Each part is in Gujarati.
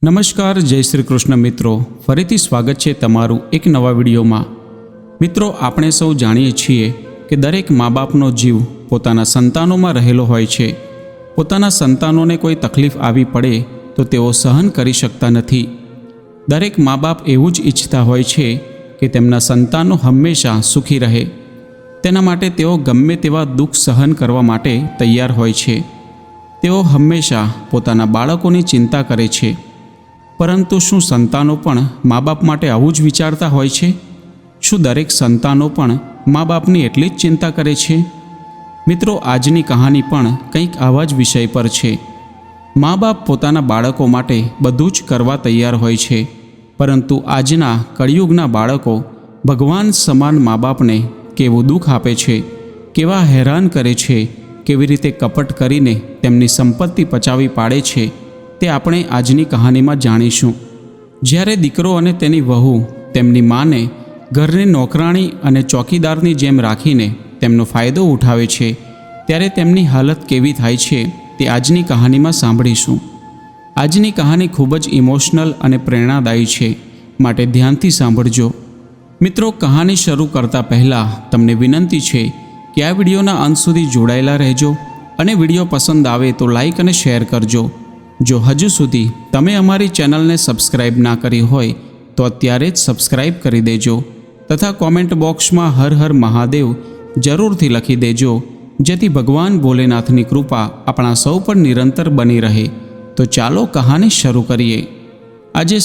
નમસ્કાર, જય શ્રી કૃષ્ણ મિત્રો, ફરીથી સ્વાગત છે તમારું એક નવા વિડીયોમાં। મિત્રો, આપણે સૌ જાણીએ છીએ કે દરેક મા બાપનો જીવ પોતાના સંતાનોમાં રહેલો હોય છે। પોતાના સંતાનોને કોઈ તકલીફ આવી પડે તો તેઓ સહન કરી શકતા નથી। દરેક મા બાપ એવું જ ઈચ્છતા હોય છે કે તેમના સંતાનો હંમેશા સુખી રહે। તેના માટે તેઓ ગમે તેવા દુઃખ સહન કરવા માટે તૈયાર હોય છે। તેઓ હંમેશા પોતાના બાળકોની ચિંતા કરે છે। પરંતુ શું સંતાનો પણ મા બાપ માટે આવું જ વિચારતા હોય છે? શું દરેક સંતાનો પણ મા બાપની એટલી જ ચિંતા કરે છે? મિત્રો, આજની કહાની પણ કંઈક આવા જ વિષય પર છે। મા બાપ પોતાના બાળકો માટે બધું જ કરવા તૈયાર હોય છે, પરંતુ આજના કળિયુગના બાળકો ભગવાન સમાન મા બાપને કેવું દુઃખ આપે છે, કેવા હેરાન કરે છે, કેવી રીતે કપટ કરીને તેમની સંપત્તિ પચાવી પાડે છે, તે આપણે આજની કહાનીમાં જાણીશું। જ્યારે દીકરો અને તેની વહુ તેમની માને ઘરની નોકરાણી અને ચોકીદારની જેમ રાખીને તેમનો ફાયદો ઉઠાવે છે, ત્યારે તેમની હાલત કેવી થાય છે તે આજની કહાનીમાં સાંભળીશું। આજની કહાની ખૂબ જ ઇમોશનલ અને પ્રેરણાદાયી છે, માટે ધ્યાનથી સાંભળજો। મિત્રો, કહાની શરૂ કરતાં પહેલાં તમને વિનંતી છે કે આ વિડીયોના અંત સુધી જોડાયેલા રહેજો અને વિડીયો પસંદ આવે તો લાઈક અને શેર કરજો। જો હજુ સુધી તમે અમારી ચેનલને સબસ્ક્રાઇબ ના કરી હોય તો અત્યારે જ સબસ્ક્રાઇબ કરી દેજો તથા કોમેન્ટ બોક્સમાં હર હર મહાદેવ જરૂરથી લખી દેજો, જેથી ભગવાન ભોલેનાથની કૃપા આપણા સૌ પર નિરંતર બની રહે। તો ચાલો કહાની શરૂ કરીએ। આજે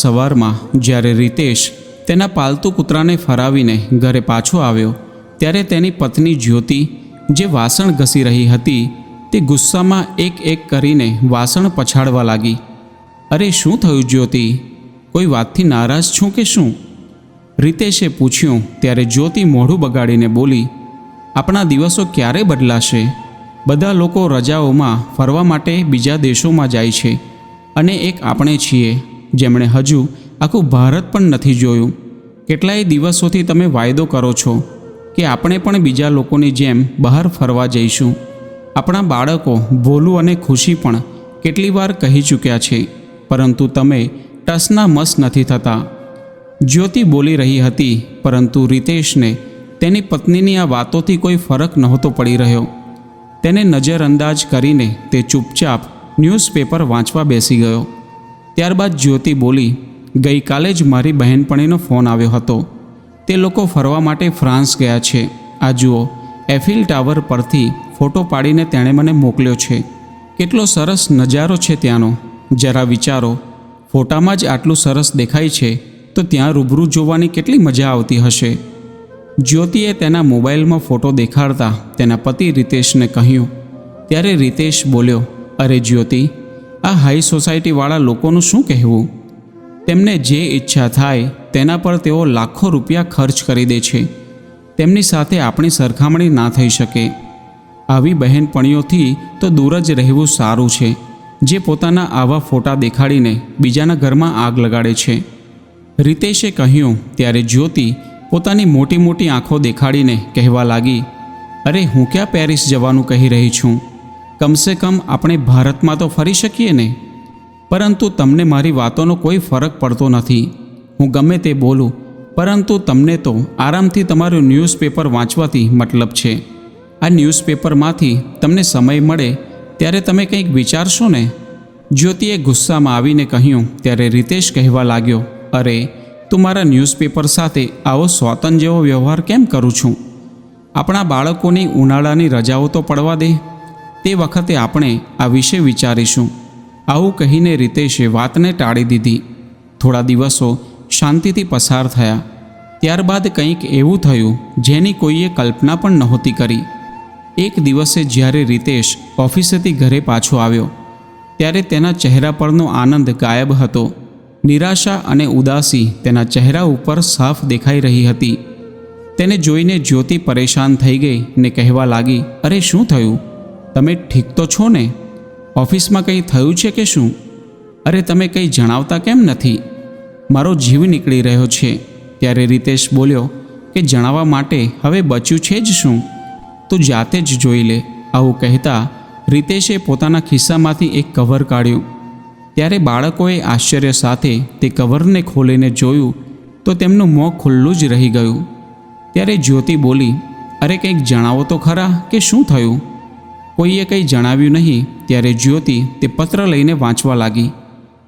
સવારમાં જ્યારે રીતેશ તેના પાલતુ કૂતરાને ફરાવીને ઘરે પાછો આવ્યો, ત્યારે તેની પત્ની જ્યોતિ, જે વાસણ ઘસી રહી હતી, તે ગુસ્સામાં એક એક કરીને વાસણ પછાડવા લાગી। અરે, શું થયું જ્યોતિ? કોઈ વાતથી નારાજ છું કે શું? રીતેશે પૂછ્યું। ત્યારે જ્યોતિ મોઢું બગાડીને બોલી, આપણા દિવસો ક્યારે બદલાશે? બધા લોકો રજાઓમાં ફરવા માટે બીજા દેશોમાં જાય છે અને એક આપણે છીએ જેમણે હજુ આખું ભારત પણ નથી જોયું। કેટલાય દિવસોથી તમે વાયદો કરો છો કે આપણે પણ બીજા લોકોની જેમ બહાર ફરવા જઈશું। આપણા બાળકો ભોલું અને ખુશી પણ કેટલી વાર કહી ચૂક્યા છે, પરંતુ તમે ટસના મસ નથી થતા। જ્યોતિ બોલી રહી હતી, પરંતુ રીતેશને તેની પત્નીની આ વાતોથી કોઈ ફરક નહોતો પડી રહ્યો। તેને નજરઅંદાજ કરીને તે ચૂપચાપ ન્યૂઝપેપર વાંચવા બેસી ગયો। ત્યારબાદ જ્યોતિ બોલી, ગઈકાલે જ મારી બહેનપણીનો ફોન આવ્યો હતો। તે લોકો ફરવા માટે ફ્રાન્સ ગયા છે। આ જુઓ, એફિલ ટાવર પરથી ફોટો પાડીને તેણે મને મોકલ્યો છે। કેટલો સરસ નજારો છે ત્યાંનો, જરા વિચારો। ફોટામાં જ આટલું સરસ દેખાય છે તો ત્યાં રૂબરૂ જોવાની કેટલી મજા આવતી હશે। જ્યોતિએ તેના મોબાઈલમાં ફોટો દેખાડતા તેના પતિ રીતેશને કહ્યું। ત્યારે રીતેશ બોલ્યો, અરે જ્યોતિ, આ હાઈ સોસાયટીવાળા લોકોનું શું કહેવું? તેમને જે ઈચ્છા થાય તેના પર તેઓ લાખો રૂપિયા ખર્ચ કરી દે છે। તેમની સાથે આપણી સરખામણી ના થઈ શકે। આવી બહેનપણીઓથી તો દૂર જ રહેવું સારું છે, જે પોતાના આવા ફોટા દેખાડીને બીજાના ઘરમાં આગ લગાડે છે, રીતેશે કહ્યું। ત્યારે જ્યોતિ પોતાની મોટી મોટી આંખો દેખાડીને કહેવા લાગી, અરે, હું ક્યાં પેરિસ જવાનું કહી રહી છું? કમસે કમ આપણે ભારતમાં તો ફરી શકીએ ને? પરંતુ તમને મારી વાતોનો કોઈ ફરક પડતો નથી। હું ગમે તે બોલું, પરંતુ તમને તો આરામથી તમારું ન્યૂઝપેપર વાંચવાથી મતલબ છે। આ ન્યૂઝપેપરમાંથી તમને સમય મળે ત્યારે તમે કંઈક વિચારશો ને? જ્યોતિએ ગુસ્સામાં આવીને કહ્યું। ત્યારે રીતેશ કહેવા લાગ્યો, અરે, તું મારા ન્યૂઝપેપર સાથે આવો સ્વાતન જેવો વ્યવહાર કેમ કરું છું? આપણા બાળકોની ઉનાળાની રજાઓ તો પડવા દે, તે વખતે આપણે આ વિશે વિચારીશું। આવું કહીને રીતેશે વાતને ટાળી દીધી। થોડા દિવસો શાંતિથી પસાર થયા। ત્યારબાદ કંઈક એવું થયું જેની કોઈએ કલ્પના પણ નહોતી કરી। એક દિવસે જ્યારે રીતેશ ઓફિસેથી ઘરે પાછો આવ્યો, ત્યારે તેના ચહેરા પરનો આનંદ ગાયબ હતો। નિરાશા અને ઉદાસી તેના ચહેરા ઉપર સાફ દેખાઈ રહી હતી। તેને જોઈને જ્યોતિ પરેશાન થઈ ગઈ ને કહેવા લાગી, અરે, શું થયું? તમે ઠીક તો છો ને? ઓફિસમાં કંઈ થયું છે કે શું? અરે, તમે કંઈ જણાવતા કેમ નથી? મારો જીવ નીકળી રહ્યો છે। ત્યારે રીતેશ બોલ્યો કે જણાવવા માટે હવે બચ્યું છે જ શું? તું જાતે જ જોઈ લે। આવું કહેતા રીતેશે પોતાના ખિસ્સામાંથી એક કવર કાઢ્યું ત્યારે બાળકોએ આશ્ચર્ય સાથે તે કવરને ખોલીને જોયું તો તેમનું મોં ખુલ્લું જ રહી ગયું. ત્યારે જ્યોતિ બોલી, અરે કંઈક જણાવો તો ખરા કે શું થયું? કોઈએ કંઈ જણાવ્યું નહીં. ત્યારે જ્યોતિ તે પત્ર લઈને વાંચવા લાગી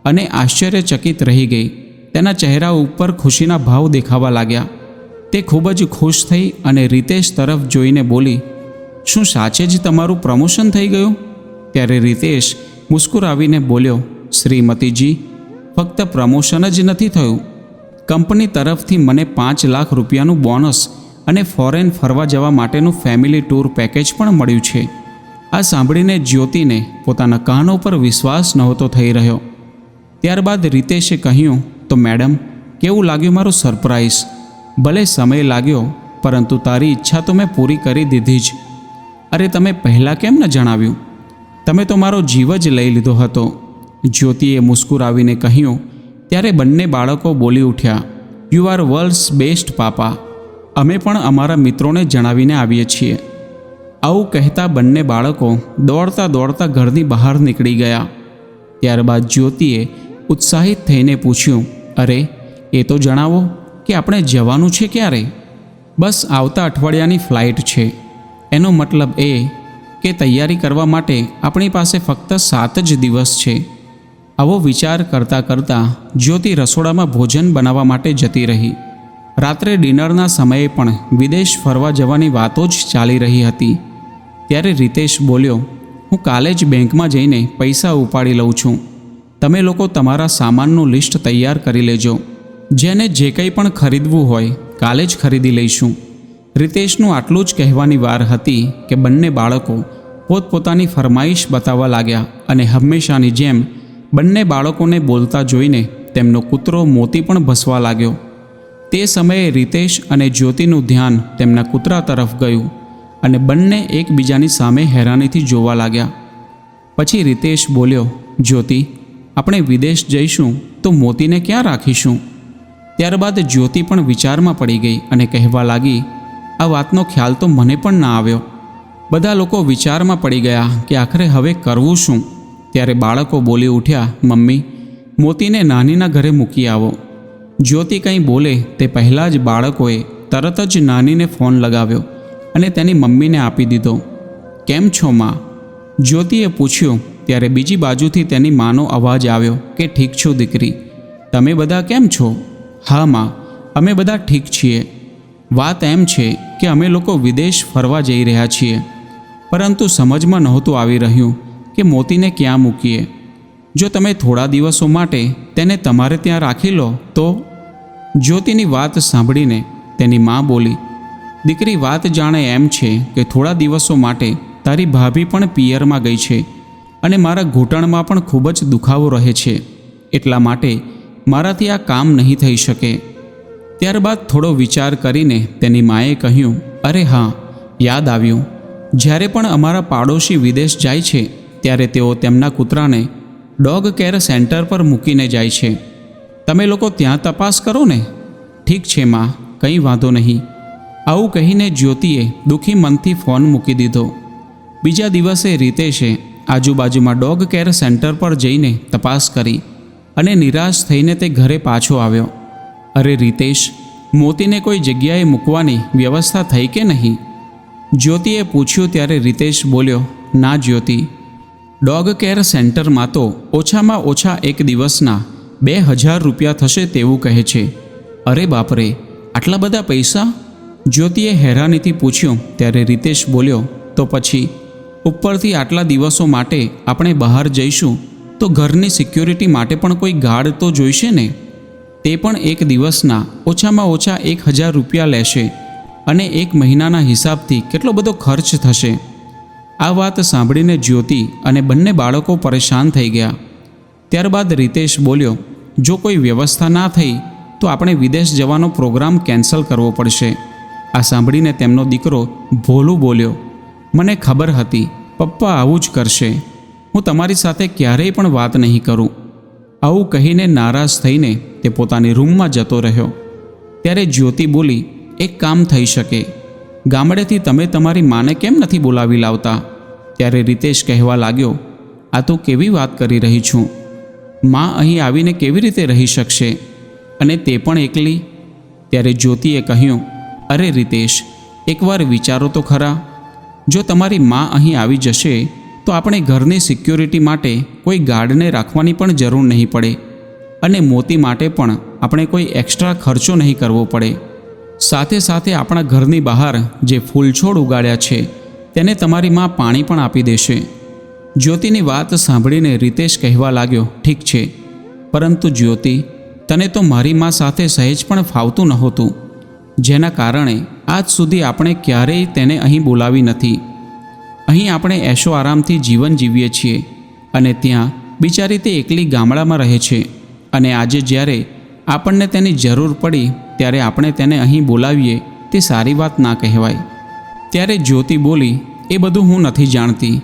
અને આશ્ચર્યચકિત રહી ગઈ. તેના ચહેરા ઉપર ખુશીના ભાવ દેખાવા લાગ્યા. તે ખૂબ જ ખુશ થઈ અને રીતેશ તરફ જોઈને બોલી, શું સાચે જ તમારું પ્રમોશન થઈ ગયું? ત્યારે રીતેશ મુસ્કુરાવીને બોલ્યો, શ્રીમતીજી, ફક્ત પ્રમોશન જ નથી થયું, કંપની તરફથી મને 5 લાખ રૂપિયાનું બોનસ અને ફોરેન ફરવા જવા માટેનું ફેમિલી ટૂર પેકેજ પણ મળ્યું છે. આ સાંભળીને જ્યોતિને પોતાના કાનો પર વિશ્વાસ નહોતો થઈ રહ્યો. ત્યારબાદ રીતેશે કહ્યું, તો મેડમ, કેવું લાગ્યું મારું સરપ્રાઈઝ? ભલે સમય લાગ્યો, પરંતુ તારી ઈચ્છા તો મેં પૂરી કરી દીધી જ. અરે તમે પહેલાં કેમ ન જણાવ્યું? તમે તો મારો જીવ જ લઈ લીધો હતો. જ્યોતિએ મુસ્કુરાવીને કહ્યું. ત્યારે બંને બાળકો બોલી ઉઠ્યા, યુ આર વર્લ્ડ્સ બેસ્ટ પાપા. અમે પણ અમારા મિત્રોને જણાવીને આવીએ છીએ. આવું કહેતા બંને બાળકો દોડતા દોડતા ઘરની બહાર નીકળી ગયા. ત્યારબાદ જ્યોતિએ ઉત્સાહિત થઈને પૂછ્યું, અરે એ તો જણાવો કે આપણે જવાનું છે ક્યારે? બસ આવતા અઠવાડિયાની ફ્લાઇટ છે. એનો મતલબ એ કે તૈયારી કરવા માટે આપણી પાસે ફક્ત 7 જ દિવસ છે. આવો વિચાર કરતાં કરતાં જ્યોતિ રસોડામાં ભોજન બનાવવા માટે જતી રહી. રાત્રે ડિનરના સમયે પણ વિદેશ ફરવા જવાની વાતો જ ચાલી રહી હતી. ત્યારે રીતેશ બોલ્યો, હું કાલે જ બેંકમાં જઈને પૈસા ઉપાડી લઉં છું. તમે લોકો તમારા સામાનનું લિસ્ટ તૈયાર કરી લેજો. જેને જે કંઈ પણ ખરીદવું હોય કાલે જ ખરીદી લઈશું. રીતેશનું આટલું જ કહેવાની વાર હતી કે બંને બાળકો પોતપોતાની ફરમાઈશ બતાવવા લાગ્યા અને હંમેશાની જેમ બંને બાળકોને બોલતા જોઈને તેમનો કૂતરો મોતી પણ ભસવા લાગ્યો. તે સમયે રીતેશ અને જ્યોતિનું ધ્યાન તેમના કૂતરા તરફ ગયું અને બંને એકબીજાની સામે હેરાનીથી જોવા લાગ્યા. પછી રીતેશ બોલ્યો, જ્યોતિ, આપણે વિદેશ જઈશું તો મોતીને ક્યાં રાખીશું? ત્યારબાદ જ્યોતિ પણ વિચારમાં પડી ગઈ અને કહેવા લાગી, આ વાતનો ખ્યાલ તો મને પણ ના આવ્યો. બધા લોકો વિચારમાં પડી ગયા કે આખરે હવે કરવું શું? ત્યારે બાળકો બોલી ઉઠ્યા, મમ્મી, મોતીને નાનીના ઘરે મૂકી આવો. જ્યોતિ કંઈ બોલે તે પહેલાં જ બાળકોએ તરત જ નાનીને ફોન લગાવ્યો અને તેની મમ્મીને આપી દીધો. કેમ છો માં? જ્યોતિએ પૂછ્યું. ત્યારે બીજી બાજુથી તેની માનો અવાજ આવ્યો કે ઠીક છો દીકરી, તમે બધા કેમ છો? હા માં, અમે બધા ઠીક છીએ. વાત એમ છે કે અમે લોકો વિદેશ ફરવા જઈ રહ્યા છીએ, પરંતુ સમજમાં નહોતું આવી રહ્યું કે મોતીને ક્યાં મૂકીએ. જો તમે થોડા દિવસો માટે તેને તમારે ત્યાં રાખી લો તો? જ્યોતિની વાત સાંભળીને તેની મા બોલી, દીકરી, વાત જાણે એમ છે કે થોડા દિવસો માટે તારી ભાભી પણ પિયરમાં ગઈ છે અને મારા ઘૂંટણમાં પણ ખૂબ જ દુખાવો રહે છે, એટલા માટે મારાથી આ કામ નહીં થઈ શકે. ત્યારબાદ થોડો વિચાર કરીને તેની માએ કહ્યું, અરે હા, યાદ આવ્યું. જ્યારે પણ અમારા પાડોશી વિદેશ જાય છે ત્યારે તેઓ તેમના કૂતરાને ડોગ કેર સેન્ટર પર મૂકીને જાય છે. તમે લોકો ત્યાં તપાસ કરો ને? ઠીક છે માં, કંઈ વાંધો નહીં. આવું કહીને જ્યોતિએ દુઃખી મનથી ફોન મૂકી દીધો. બીજા દિવસે રીતેશે આજુબાજુમાં ડોગ કેર સેન્ટર પર જઈને તપાસ કરી અને નિરાશ થઈને તે ઘરે પાછો આવ્યો. અરે રીતેશ, મોતીને કોઈ જગ્યાએ મૂકવાની વ્યવસ્થા થઈ કે નહીં? જ્યોતિએ પૂછ્યું. ત્યારે રીતેશ બોલ્યો, ના જ્યોતિ, ડોગ કેર સેન્ટરમાં તો ઓછામાં ઓછા એક દિવસના 2000 રૂપિયા થશે તેવું કહે છે. અરે બાપરે, આટલા બધા પૈસા? જ્યોતિએ હેરાનીથી પૂછ્યું. ત્યારે રીતેશ બોલ્યો, તો પછી ઉપરથી આટલા દિવસો માટે આપણે બહાર જઈશું તો ઘરની સિક્યોરિટી માટે પણ કોઈ ગાર્ડ તો જોઈશે ને? તે પણ એક દિવસના ઓછામાં ઓછા 1000 રૂપિયા લેશે અને 1 મહિનાના હિસાબથી કેટલો બધો ખર્ચ થશે. આ વાત સાંભળીને જ્યોતિ અને બંને બાળકો પરેશાન થઈ ગયા. ત્યારબાદ રીતેશ બોલ્યો, જો કોઈ વ્યવસ્થા ના થઈ તો આપણે વિદેશ જવાનો પ્રોગ્રામ કેન્સલ કરવો પડશે. આ સાંભળીને તેમનો દીકરો ભોલું બોલ્યો, મને ખબર હતી પપ્પા આવું જ કરશે. હું તમારી સાથે ક્યારેય પણ વાત નહીં કરું. આવું કહીને નારાજ થઈને તે પોતાની રૂમમાં જતો રહ્યો. ત્યારે જ્યોતિ બોલી, એક કામ થઈ શકે, ગામડેથી તમે તમારી માને કેમ નથી બોલાવી લાવતા? ત્યારે રીતેશ કહેવા લાગ્યો, આ તો કેવી વાત કરી રહી છું? માં અહીં આવીને કેવી રીતે રહી શકશે, અને તે પણ એકલી? ત્યારે જ્યોતિએ કહ્યું, અરે રીતેશ, એકવાર વિચારો તો ખરા. જો તમારી માં અહીં આવી જશે તો આપણે ઘરની સિક્યોરિટી માટે કોઈ ગાર્ડને રાખવાની પણ જરૂર નહીં પડે, અને મોતી માટે પણ આપણે કોઈ એક્સ્ટ્રા ખર્ચો નહીં કરવો પડે. સાથે સાથે આપણા ઘરની બહાર જે ફૂલછોડ ઉગાડ્યા છે તેને તમારી માં પાણી પણ આપી દેશે. જ્યોતિની વાત સાંભળીને રીતેશ કહેવા લાગ્યો, ઠીક છે, પરંતુ જ્યોતિ, તને તો મારી માં સાથે સહેજ પણ ફાવતું નહોતું, જેના કારણે આજ સુધી આપણે ક્યારેય તેને અહીં બોલાવી નથી. અહીં આપણે એશો આરામથી જીવન જીવીએ છીએ, અને ત્યાં બિચારી તે એકલી ગામડામાં રહે છે, અને આજે જ્યારે આપણને તેની જરૂર પડી ત્યારે આપણે તેને અહીં બોલાવીએ તે સારી વાત ના કહેવાય. ત્યારે જ્યોતિ બોલી, એ બધું હું નથી જાણતી,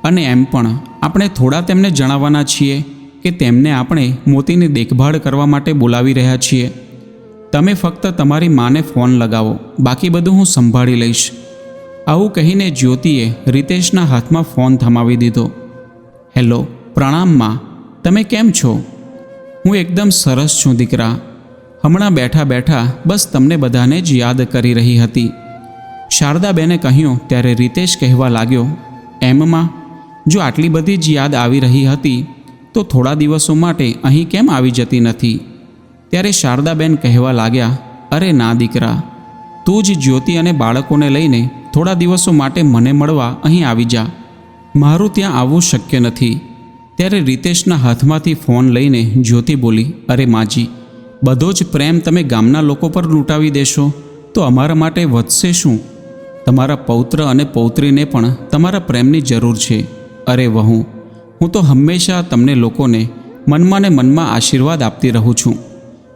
અને એમ પણ આપણે થોડા તેમને જણાવવાના છીએ કે તેમને આપણે મોતીની દેખભાળ કરવા માટે બોલાવી રહ્યા છીએ. તમે ફક્ત તમારી માને ફોન લગાવો, બાકી બધું હું સંભાળી લઈશ. આવું કહીને જ્યોતિએ રીતેશના હાથમાં ફોન થમાવી દીધો. હેલો, પ્રણામ માં, તમે કેમ છો? હું એકદમ સરસ છું દીકરા. હમણાં બેઠા બેઠા બસ તમને બધાને જ યાદ કરી રહી હતી, શારદાબેને કહ્યું. ત્યારે રીતેશ કહેવા લાગ્યો, એમ માં, જો આટલી બધી જ યાદ આવી રહી હતી તો થોડા દિવસો માટે અહીં કેમ આવી જતી નથી? ત્યારે શારદાબેન કહેવા લાગ્યા, અરે ના દીકરા, તું જ જ્યોતિ અને બાળકોને લઈને થોડા દિવસો માટે મને મળવા અહીં આવી જા. મારું ત્યાં આવવું શક્ય નથી. ત્યારે રીતેશના હાથમાંથી ફોન લઈને જ્યોતિ બોલી, અરે માજી, બધો જ પ્રેમ તમે ગામના લોકો પર લૂંટાવી દેશો તો અમારા માટે વધશે શું? તમારા પૌત્ર અને પૌત્રીને પણ તમારા પ્રેમની જરૂર છે. અરે વહુ, હું તો હંમેશા તમને લોકોને મનમાં ને મનમાં આશીર્વાદ આપતી રહું છું,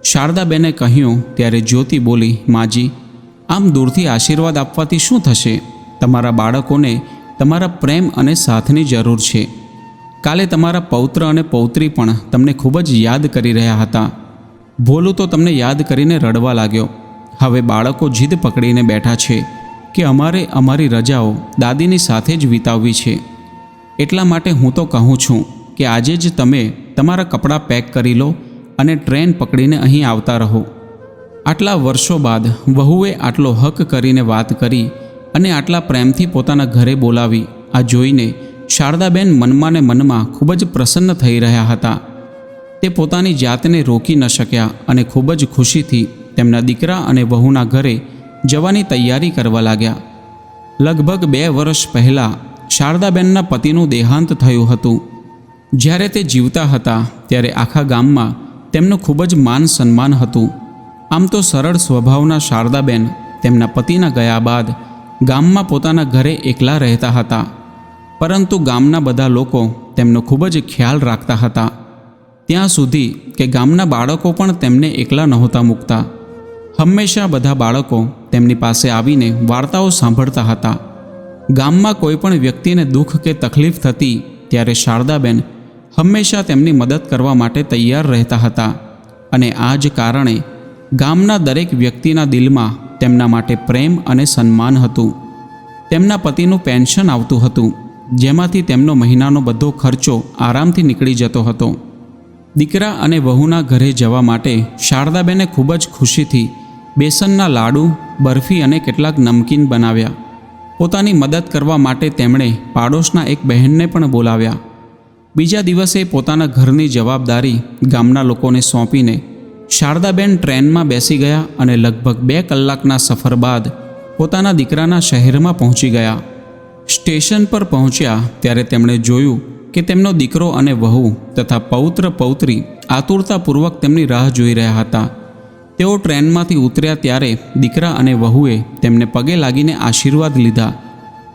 શારદાબેને કહ્યું. ત્યારે જ્યોતિ બોલી, માજી, આમ દૂરથી આશીર્વાદ આપવાથી શું થશે? તમારા બાળકોને તમારા પ્રેમ અને સાથની જરૂર છે. કાલે તમારા પૌત્ર અને પૌત્રી પણ તમને ખૂબ જ યાદ કરી રહ્યા હતા. ભોલું તો તમને યાદ કરીને રડવા લાગ્યો. હવે બાળકો જીદ પકડીને બેઠા છે કે અમારે અમારી રજાઓ દાદીની સાથે જ વિતાવવી છે. એટલા માટે હું તો કહું છું કે આજે જ તમે તમારા કપડાં પેક કરી લો અને ટ્રેન પકડીને અહીં આવતા રહો. આટલા વર્ષો બાદ વહુએ આટલો હક કરીને વાત કરી અને આટલા પ્રેમથી પોતાના ઘરે બોલાવી. આ જોઈને શારદાબેન મનમાં ને મનમાં ખૂબ જ પ્રસન્ન થઈ રહ્યા હતા. તે પોતાની જાતને રોકી ન શક્યા અને ખૂબ જ ખુશીથી તેમના દીકરા અને વહુના ઘરે જવાની તૈયારી કરવા લાગ્યા. લગભગ 2 વર્ષ પહેલાં શારદાબેનના પતિનું દેહાંત થયું હતું. જ્યારે તે જીવતા હતા ત્યારે આખા ગામમાં તેમનું ખૂબ જ માન સન્માન હતું. આમ તો સરળ સ્વભાવના શારદાબેન તેમના પતિના ગયા બાદ ગામમાં પોતાના ઘરે એકલા રહેતા હતા, પરંતુ ગામના બધા લોકો તેમનો ખૂબ જ ખ્યાલ રાખતા હતા. ત્યાં સુધી કે ગામના બાળકો પણ તેમને એકલા નહોતા મૂકતા. હંમેશા બધા બાળકો તેમની પાસે આવીને વાર્તાઓ સાંભળતા હતા. ગામમાં કોઈ પણ વ્યક્તિને દુઃખ કે તકલીફ થતી ત્યારે શારદાબેન હંમેશા તેમની મદદ કરવા માટે તૈયાર રહેતા હતા, અને આ જ કારણે ગામના દરેક વ્યક્તિના દિલમાં તેમના માટે પ્રેમ અને સન્માન હતું. તેમના પતિનું પેન્શન આવતું હતું, જેમાંથી તેમનો મહિનાનો બધો ખર્ચો આરામથી નીકળી જતો હતો. દીકરા અને વહુના ઘરે જવા માટે શારદાબેને ખૂબ જ ખુશીથી બેસનના લાડુ, બરફી અને કેટલાક નમકીન બનાવ્યા. પોતાની મદદ કરવા માટે તેમણે પાડોશના એક બહેનને પણ બોલાવ્યા. બીજા દિવસે પોતાના ઘરની જવાબદારી ગામના લોકોને સોંપીને શારદાબેન ટ્રેનમાં બેસી ગયા અને લગભગ 2 કલાકના સફર બાદ પોતાના દીકરાના શહેરમાં પહોંચી ગયા. સ્ટેશન પર પહોંચ્યા ત્યારે તેમણે જોયું કે તેમનો દીકરો અને વહુ તથા પૌત્ર પૌત્રી આતુરતાપૂર્વક તેમની રાહ જોઈ રહ્યા હતા. તેઓ ટ્રેનમાંથી ઉતર્યા ત્યારે દીકરા અને વહુએ તેમને પગે લાગીને આશીર્વાદ લીધા.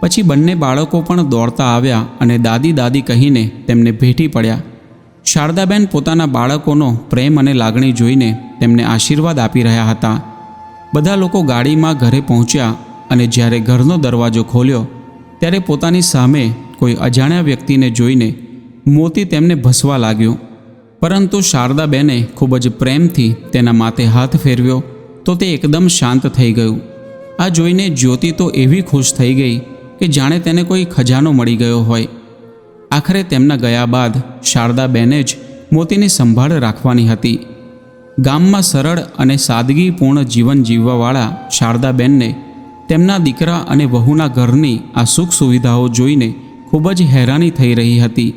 પછી બંને બાળકો પણ દોડતા આવ્યા અને દાદી દાદી કહીને તેમને ભેટી પડ્યા. શારદાબેન પોતાના બાળકોનો પ્રેમ અને લાગણી જોઈને તેમને આશીર્વાદ આપી રહ્યા હતા. બધા લોકો ગાડીમાં ઘરે પહોંચ્યા અને જ્યારે ઘરનો દરવાજો ખોલ્યો ત્યારે પોતાની સામે કોઈ અજાણ્યા વ્યક્તિને જોઈને મોતી તેમને ભસવા લાગ્યો. પરંતુ શારદાબેને ખૂબ જ પ્રેમથી તેના માથે હાથ ફેરવ્યો તો તે એકદમ શાંત થઈ ગયું. આ જોઈને જ્યોતિ તો એવી ખુશ થઈ ગઈ કે જાણે તેને કોઈ ખજાનો મળી ગયો હોય. આખરે તેમના ગયા બાદ શારદાબેને જ મોતીની સંભાળ રાખવાની હતી. ગામમાં સરળ અને સાદગીપૂર્ણ જીવન જીવવાવાળા શારદાબેનને તેમના દીકરા અને વહુના ઘરની આ સુખ સુવિધાઓ જોઈને ખૂબ જ હેરાની થઈ રહી હતી.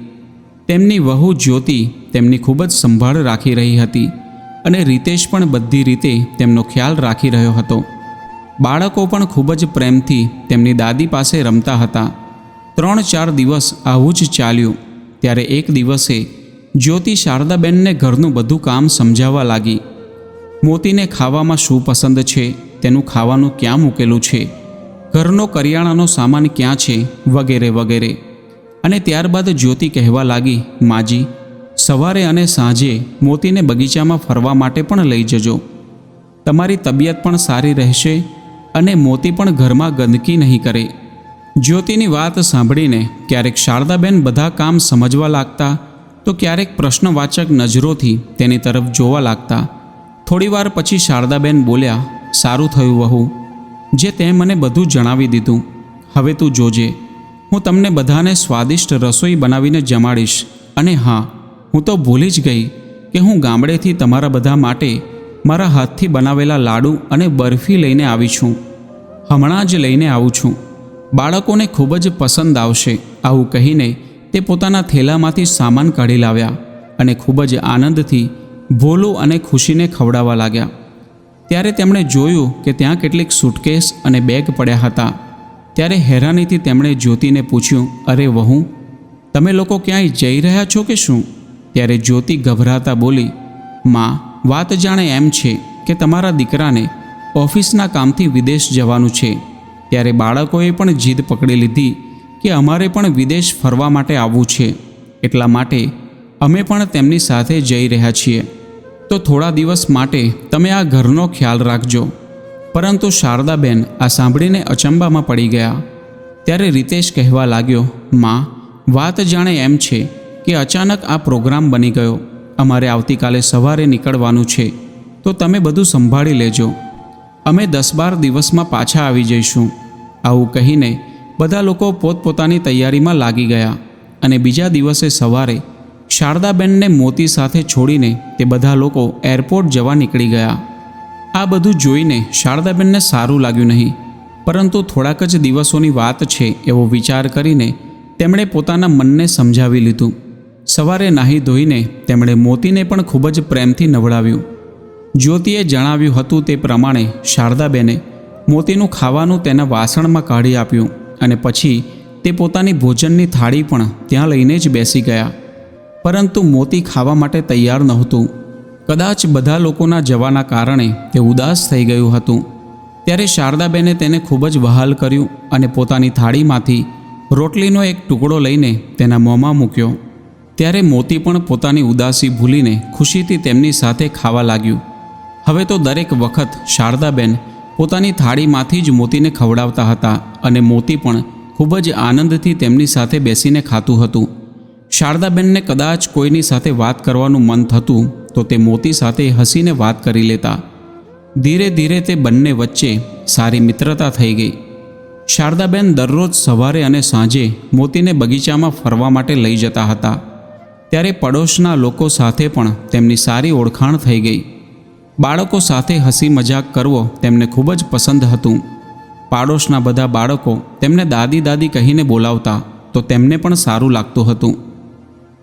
તેમની વહુ જ્યોતિ તેમની ખૂબ જ સંભાળ રાખી રહી હતી અને રીતેશ પણ બધી રીતે તેમનો ખ્યાલ રાખી રહ્યો હતો. બાળકો પણ ખૂબ જ પ્રેમથી તેમની દાદી પાસે રમતા હતા. 3-4 દિવસ આવું જ ચાલ્યું. ત્યારે એક દિવસે જ્યોતિ શારદાબેનને ઘરનું બધું કામ સમજાવવા લાગી. મોતીને ખાવામાં શું પસંદ છે, તેનું ખાવાનું ક્યાં મૂકેલું છે, ઘરનો કરિયાણાનો સામાન ક્યાં છે, વગેરે વગેરે. અને ત્યારબાદ જ્યોતિ કહેવા લાગી, માજી, સવારે અને સાંજે મોતીને બગીચામાં ફરવા માટે પણ લઈ જજો. તમારી તબિયત પણ સારી રહેશે અને મોતી પણ ઘરમાં ગંદકી નહીં કરે. જ્યોતિની વાત સાંભળીને ક્યારેક શારદાબેન બધા કામ સમજવા લાગતા તો ક્યારેક પ્રશ્નવાચક નજરોથી તેની તરફ જોવા લાગતા. થોડીવાર પછી શારદાબેન બોલ્યા, સારું થયું વહુ, જે તે મને બધું જણાવી દીધું. હવે તું જોજે, હું તમને બધાને સ્વાદિષ્ટ રસોઈ બનાવીને જમાડીશ. અને હા, હું તો ભૂલી જ ગઈ કે હું ગામડેથી તમારા બધા માટે મારા હાથથી બનાવેલા લાડુ અને બરફી લઈને આવી છું. હમણાં જ લઈને આવું છું. બાળકોને ખૂબ જ પસંદ આવશે. આવું કહીને તે પોતાના થેલામાંથી સામાન કાઢી લાવ્યા અને ખૂબ જ આનંદથી ભોલું અને ખુશીને ખવડાવવા લાગ્યા. ત્યારે તેમણે જોયું કે ત્યાં કેટલીક સૂટકેસ અને બેગ પડ્યા હતા. ત્યારે હેરાનીથી તેમણે જ્યોતિને પૂછ્યું, અરે વહુ, તમે લોકો ક્યાંય જઈ રહ્યા છો કે શું? ત્યારે જ્યોતિ ગભરાતા બોલી, માં, વાત જાણે એમ છે કે તમારા દીકરાને ઓફિસના કામથી વિદેશ જવાનું છે. ત્યારે બાળકોએ પણ જીદ પકડી લીધી કે અમારે પણ વિદેશ ફરવા માટે આવવું છે, એટલા માટે અમે પણ તેમની સાથે જઈ રહ્યા છીએ. તો થોડા દિવસ માટે તમે આ ઘરનો ખ્યાલ રાખજો. પરંતુ શારદાબેન આ સાંભળીને અચંબામાં પડી ગયા. ત્યારે રીતેશ કહેવા લાગ્યો, માં, વાત જાણે એમ છે કે અચાનક આ પ્રોગ્રામ બની ગયો. અમારે આવતીકાલે સવારે નીકળવાનું છે, તો તમે બધું સંભાળી લેજો. અમે 10-12 દિવસમાં પાછા આવી જઈશું. આવું કહીને બધા લોકો પોતપોતાની તૈયારીમાં લાગી ગયા અને બીજા દિવસે સવારે શારદાબેનને મોતી સાથે છોડીને તે બધા લોકો એરપોર્ટ જવા નીકળી ગયા. આ બધું જોઈને શારદાબેનને સારું લાગ્યું નહીં, પરંતુ થોડાક જ દિવસોની વાત છે એવો વિચાર કરીને તેમણે પોતાના મનને સમજાવી લીધું. સવારે નાહી ધોઈને તેમણે મોતીને પણ ખૂબ જ પ્રેમથી નવડાવ્યું. જ્યોતિએ જણાવ્યું હતું તે પ્રમાણે શારદાબેને મોતીનું ખાવાનું તેના વાસણમાં કાઢી આપ્યું અને પછી તે પોતાની ભોજનની થાળી પણ ત્યાં લઈને જ બેસી ગયા. પરંતુ મોતી ખાવા માટે તૈયાર નહોતું. કદાચ બધા લોકોના જવાના કારણે તે ઉદાસ થઈ ગયું હતું. ત્યારે શારદાબેને તેને ખૂબ જ વહાલ કર્યું અને પોતાની થાળીમાંથી રોટલીનો એક ટુકડો લઈને તેના મોંમાં મૂક્યો. ત્યારે મોતી પણ પોતાની ઉદાસી ભૂલીને ખુશીથી તેમની સાથે ખાવા લાગ્યું. હવે તો દરેક વખત શારદાબેન પોતાની થાળીમાંથી જ મોતીને ખવડાવતા હતા અને મોતી પણ ખૂબ જ આનંદથી તેમની સાથે બેસીને ખાતું હતું. શારદાબેનને કદાચ કોઈની સાથે વાત કરવાનું મન થતું તો તે મોતી સાથે હસીને વાત કરી લેતા. ધીરે ધીરે તે બંને વચ્ચે સારી મિત્રતા થઈ ગઈ. શારદાબેન દરરોજ સવારે અને સાંજે મોતીને બગીચામાં ફરવા માટે લઈ જતા હતા. ત્યારે પડોશના લોકો સાથે પણ તેમની સારી ઓળખાણ થઈ ગઈ. બાળકો સાથે હસી મજાક કરવો તેમને ખૂબ જ પસંદ હતું. પાડોશના બધા બાળકો તેમને દાદી દાદી કહીને બોલાવતા તો તેમને પણ સારું લાગતું હતું.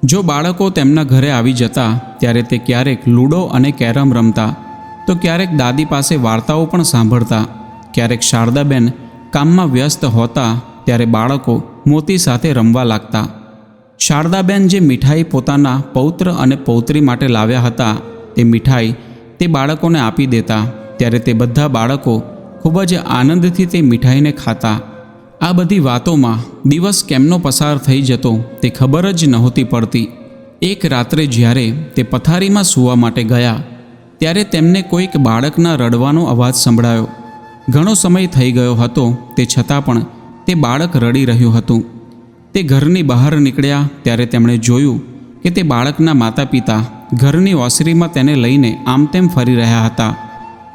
જો બાળકો તેમના ઘરે આવી જતા ત્યારે તે ક્યારેક લૂડો અને કેરમ રમતા તો ક્યારેક દાદી પાસે વાર્તાઓ પણ સાંભળતા. ક્યારેક શારદાબેન કામમાં વ્યસ્ત હોતા ત્યારે બાળકો મોતી સાથે રમવા લાગતા. શારદાબેન જે મીઠાઈ પોતાના પૌત્ર અને પૌત્રી માટે લાવ્યા હતા તે મીઠાઈ તે બાળકોને આપી દેતા. ત્યારે તે બધા બાળકો ખૂબ જ આનંદથી તે મીઠાઈને ખાતા. આ બધી વાતોમાં દિવસ કેમનો પસાર થઈ જતો તે ખબર જ નહોતી પડતી. એક રાત્રે જ્યારે તે પથારીમાં સૂવા માટે ગયા ત્યારે તેમને કોઈક બાળકના રડવાનો અવાજ સંભળાયો. ઘણો સમય થઈ ગયો હતો તે છતાં પણ તે બાળક રડી રહ્યું હતું. તે ઘરની બહાર નીકળ્યા ત્યારે તેમણે જોયું કે તે બાળકના માતા પિતા ઘરની ઓસરીમાં તેને લઈને આમ તેમ ફરી રહ્યા હતા.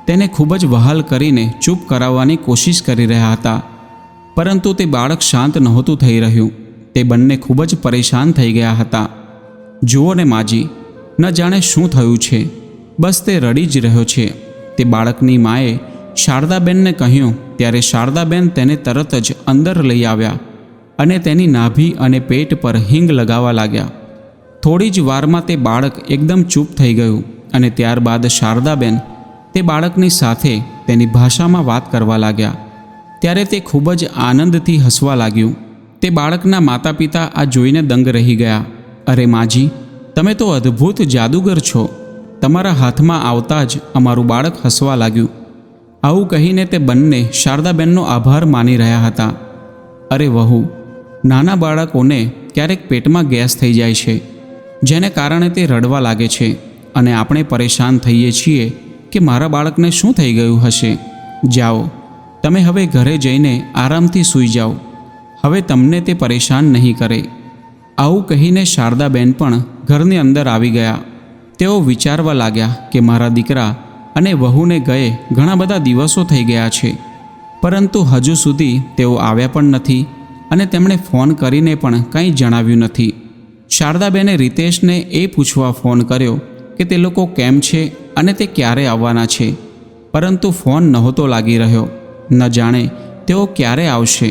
તેને ખૂબ જ વહાલ કરીને ચૂપ કરાવવાની કોશિશ કરી રહ્યા હતા, પરંતુ તે બાળક શાંત નહોતું થઈ રહ્યું. તે બંને ખૂબ જ પરેશાન થઈ ગયા હતા. જુઓ ને માજી, ન જાણે શું થયું છે, બસ તે રડી જ રહ્યો છે. તે બાળકની માએ શારદાબેનને કહ્યું ત્યારે શારદાબેન તેને તરત જ અંદર લઈ આવ્યા અને તેની નાભી અને પેટ પર હિંગ લગાવવા લાગ્યા. થોડી જ વારમાં તે બાળક એકદમ ચૂપ થઈ ગયું અને ત્યારબાદ શારદાબેન તે બાળકની સાથે તેની ભાષામાં વાત કરવા લાગ્યા. ત્યારે તે ખૂબ જ આનંદથી હસવા લાગ્યું. તે બાળકના માતા પિતા આ જોઈને દંગ રહી ગયા. અરે માજી, તમે તો અદ્ભુત જાદુગર છો. તમારા હાથમાં આવતા જ અમારું બાળક હસવા લાગ્યું. આવું કહીને તે બંને શારદાબેનનો આભાર માની રહ્યા હતા. અરે વહુ, નાના બાળકોને ક્યારેક પેટમાં ગેસ થઈ જાય છે, જેને કારણે તે રડવા લાગે છે અને આપણે પરેશાન થઈએ છીએ કે મારા બાળકને શું થઈ ગયું હશે. જાઓ, તમે હવે ઘરે જઈને આરામથી સૂઈ જાઓ. હવે તમને તે પરેશાન નહીં કરે. આવું કહીને શારદાબેન પણ ઘરની અંદર આવી ગયા. તેઓ વિચારવા લાગ્યા કે મારા દીકરા અને વહુને ગયે ઘણા બધા દિવસો થઈ ગયા છે, પરંતુ હજુ સુધી તેઓ આવ્યા પણ નથી અને તેમણે ફોન કરીને પણ કંઈ જણાવ્યું નથી. શારદાબેને રીતેશને એ પૂછવા ફોન કર્યો કે તે લોકો કેમ છે અને તે ક્યારે આવવાના છે, પરંતુ ફોન નહોતો લાગી રહ્યો. ન જાણે તેઓ ક્યારે આવશે.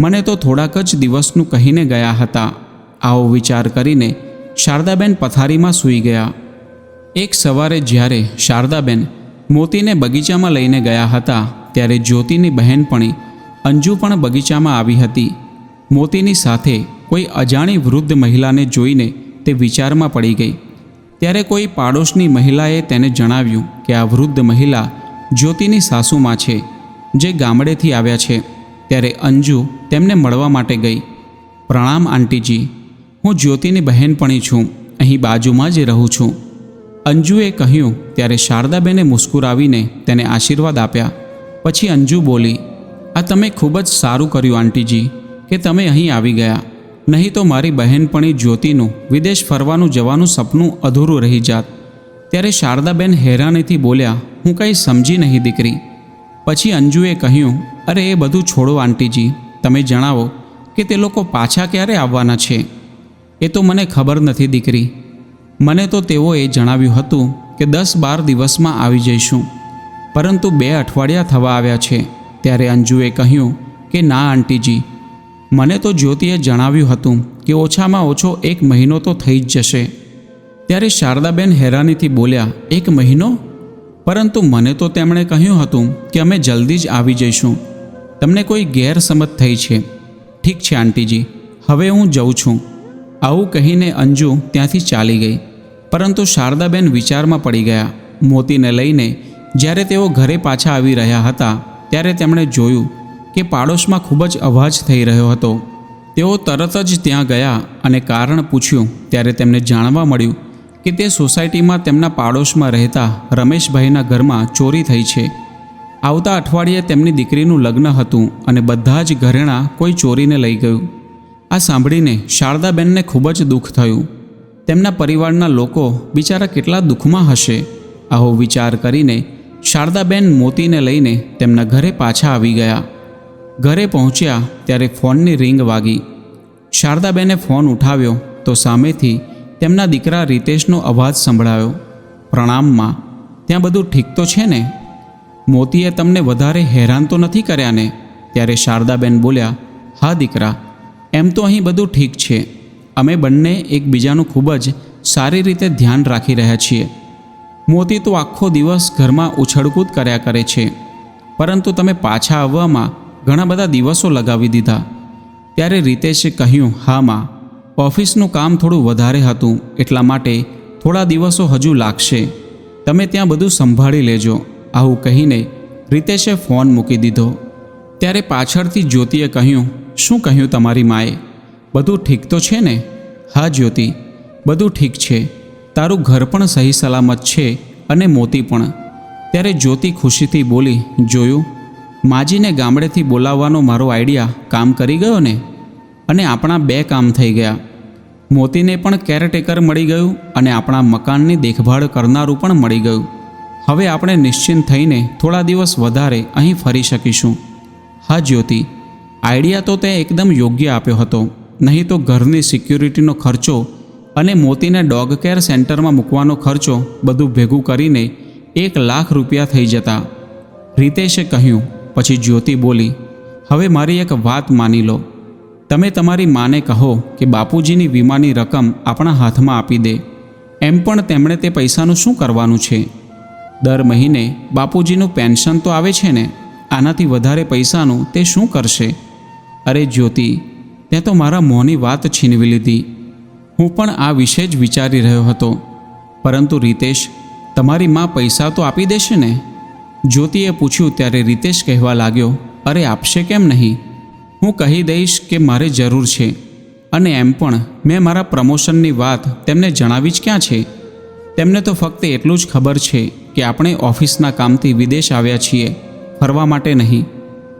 મને તો થોડાક જ દિવસનું કહીને ગયા હતા. આવો વિચાર કરીને શારદાબેન પથારીમાં સૂઈ ગયા. એક સવારે જ્યારે શારદાબેન મોતીને બગીચામાં લઈને ગયા હતા ત્યારે જ્યોતિની બહેનપણી અંજુ પણ બગીચામાં આવી હતી. મોતીની સાથે કોઈ અજાણી વૃદ્ધ મહિલાને જોઈને તે વિચારમાં પડી ગઈ. ત્યારે કોઈ પાડોશની મહિલાએ તેને જણાવ્યું કે આ વૃદ્ધ મહિલા જ્યોતિની સાસુમાં છે, જે ગામડેથી આવ્યા છે. ત્યારે અંજુ તેમને મળવા માટે ગઈ. પ્રણામ આંટીજી, હું જ્યોતિની બહેનપણી છું, અહીં બાજુમાં જ રહું છું, અંજુએ કહ્યું. ત્યારે શારદાબેને મુસ્કુરાવીને તેને આશીર્વાદ આપ્યા. પછી અંજુ બોલી, આ તમે ખૂબ જ સારું કર્યું આંટીજી કે તમે અહીં આવી ગયા, નહીં તો મારી બહેનપણી જ્યોતિનું વિદેશ ફરવાનું જવાનું સપનું અધૂરું રહી જાત. ત્યારે શારદાબેન હેરાનીથી બોલ્યા, હું કંઈ સમજી નહીં દીકરી. પછી અંજુએ કહ્યું, અરે એ બધું છોડો આંટીજી, તમે જણાવો કે તે લોકો પાછા ક્યારે આવવાના છે. એ તો મને ખબર નથી દીકરી. મને તો તેઓએ જણાવ્યું હતું કે 10-12 દિવસમાં આવી જઈશું, પરંતુ 2 અઠવાડિયા થવા આવ્યા છે. ત્યારે અંજુએ કહ્યું કે ના આંટીજી, મને તો જ્યોતિએ જણાવ્યું હતું કે ઓછામાં ઓછો 1 મહિનો તો થઈ જ જશે. ત્યારે શારદાબેન હેરાનીથી બોલ્યા, 1 મહિનો? પરંતુ મને તો તેમણે કહ્યું હતું કે અમે જલ્દી જ આવી જઈશું. તમને કોઈ ગેરસમજ થઈ છે. ઠીક છે આંટીજી, હવે હું જઉં છું. આવું કહીને અંજુ ત્યાંથી ચાલી ગઈ. પરંતુ શારદાબેન વિચારમાં પડી ગયા. મોતીને લઈને જ્યારે તેઓ ઘરે પાછા આવી રહ્યા હતા ત્યારે તેમણે જોયું કે પાડોશમાં ખૂબ જ અવાજ થઈ રહ્યો હતો. તેઓ તરત જ ત્યાં ગયા અને કારણ પૂછ્યું ત્યારે તેમને જાણવા મળ્યું કે તે સોસાયટીમાં તેમના પાડોશમાં રહેતા રમેશભાઈના ઘરમાં ચોરી થઈ છે. આવતા અઠવાડિયે તેમની દીકરીનું લગ્ન હતું અને બધા જ ઘરેણાં કોઈ ચોરીને લઈ ગયું. આ સાંભળીને શારદાબેનને ખૂબ જ દુઃખ થયું. તેમના પરિવારના લોકો બિચારા કેટલા દુઃખમાં હશે. આવો વિચાર કરીને શારદાબેન મોતીને લઈને તેમના ઘરે પાછા આવી ગયા. ઘરે પહોંચ્યા ત્યારે ફોનની રિંગ વાગી. શારદાબેને ફોન ઉઠાવ્યો તો સામેથી તેમના દીકરા રીતેશનો અવાજ સંભળાયો. પ્રણામમાં, ત્યાં બધું ઠીક તો છે ને? મોતીએ તમને વધારે હેરાન તો નથી કર્યા ને? ત્યારે શારદાબેન બોલ્યા, હા દીકરા, એમ તો અહીં બધું ઠીક છે. અમે બંને એકબીજાનું ખૂબ જ સારી રીતે ધ્યાન રાખી રહ્યા છીએ. મોતી તો આખો દિવસ ઘરમાં ઉછળકૂદ કર્યા કરે છે, પરંતુ તમે પાછા આવવામાં ઘણા બધા દિવસો લગાવી દીધા. ત્યારે રીતેશે કહ્યું, હા માં, ઓફિસનું કામ થોડું વધારે હતું, એટલા માટે થોડા દિવસો હજુ લાગશે. તમે ત્યાં બધું સંભાળી લેજો. આવું કહીને રીતેશે ફોન મૂકી દીધો. ત્યારે પાછળથી જ્યોતિએ કહ્યું, શું કહ્યું તમારી માએ? બધું ઠીક તો છે ને? હા જ્યોતિ, બધું ઠીક છે. તારું ઘર પણ સહી સલામત છે અને મોતી પણ. ત્યારે જ્યોતિ ખુશીથી બોલી, જોયું, માજીને ગામડેથી બોલાવવાનો મારો આઈડિયા કામ કરી ગયો ને? અને આપણા 2 કામ થઈ ગયા. મોતીને પણ કેરટેકર મળી ગયું અને આપણા મકાનની દેખભાળ કરનારું પણ મળી ગયું. હવે આપણે નિશ્ચિંત થઈને થોડા દિવસ વધારે અહીં ફરી શકીશું. હા જ્યોતિ, આઈડિયા તો તે એકદમ યોગ્ય આપ્યો હતો, નહીં તો ઘરની સિક્યુરિટીનો ખર્ચો અને મોતીને ડોગ કેર સેન્ટરમાં મૂકવાનો ખર્ચો બધું ભેગું કરીને 1 લાખ રૂપિયા થઈ જતા. રીતેશે કહ્યું. પછી જ્યોતિ બોલી, હવે મારી એક વાત માની લો. તમે તમારી માને કહો કે બાપુજીની વીમાની રકમ આપણા હાથમાં આપી દે. એમ પણ તેમણે તે પૈસાનું શું કરવાનું છે? દર મહિને બાપુજીનું પેન્શન તો આવે છે ને, આનાથી વધારે પૈસાનું તે શું કરશે? અરે જ્યોતિ, તે તો મારા મોંની વાત છીનવી લીધી. હું પણ આ વિશે જ વિચારી રહ્યો હતો. પરંતુ રીતેશ, તમારી મા પૈસા તો આપી દેશે ને? જ્યોતિએ પૂછ્યું ત્યારે રીતેશ કહેવા લાગ્યો, અરે આપશે કેમ નહીં? હું કહી દઈશ કે મારે જરૂર છે. અને એમ પણ મેં મારા પ્રમોશનની વાત તેમને જણાવી જ ક્યાં છે. તેમને તો ફક્ત એટલું જ ખબર છે કે આપણે ઓફિસના કામથી વિદેશ આવ્યા છીએ, ફરવા માટે નહીં.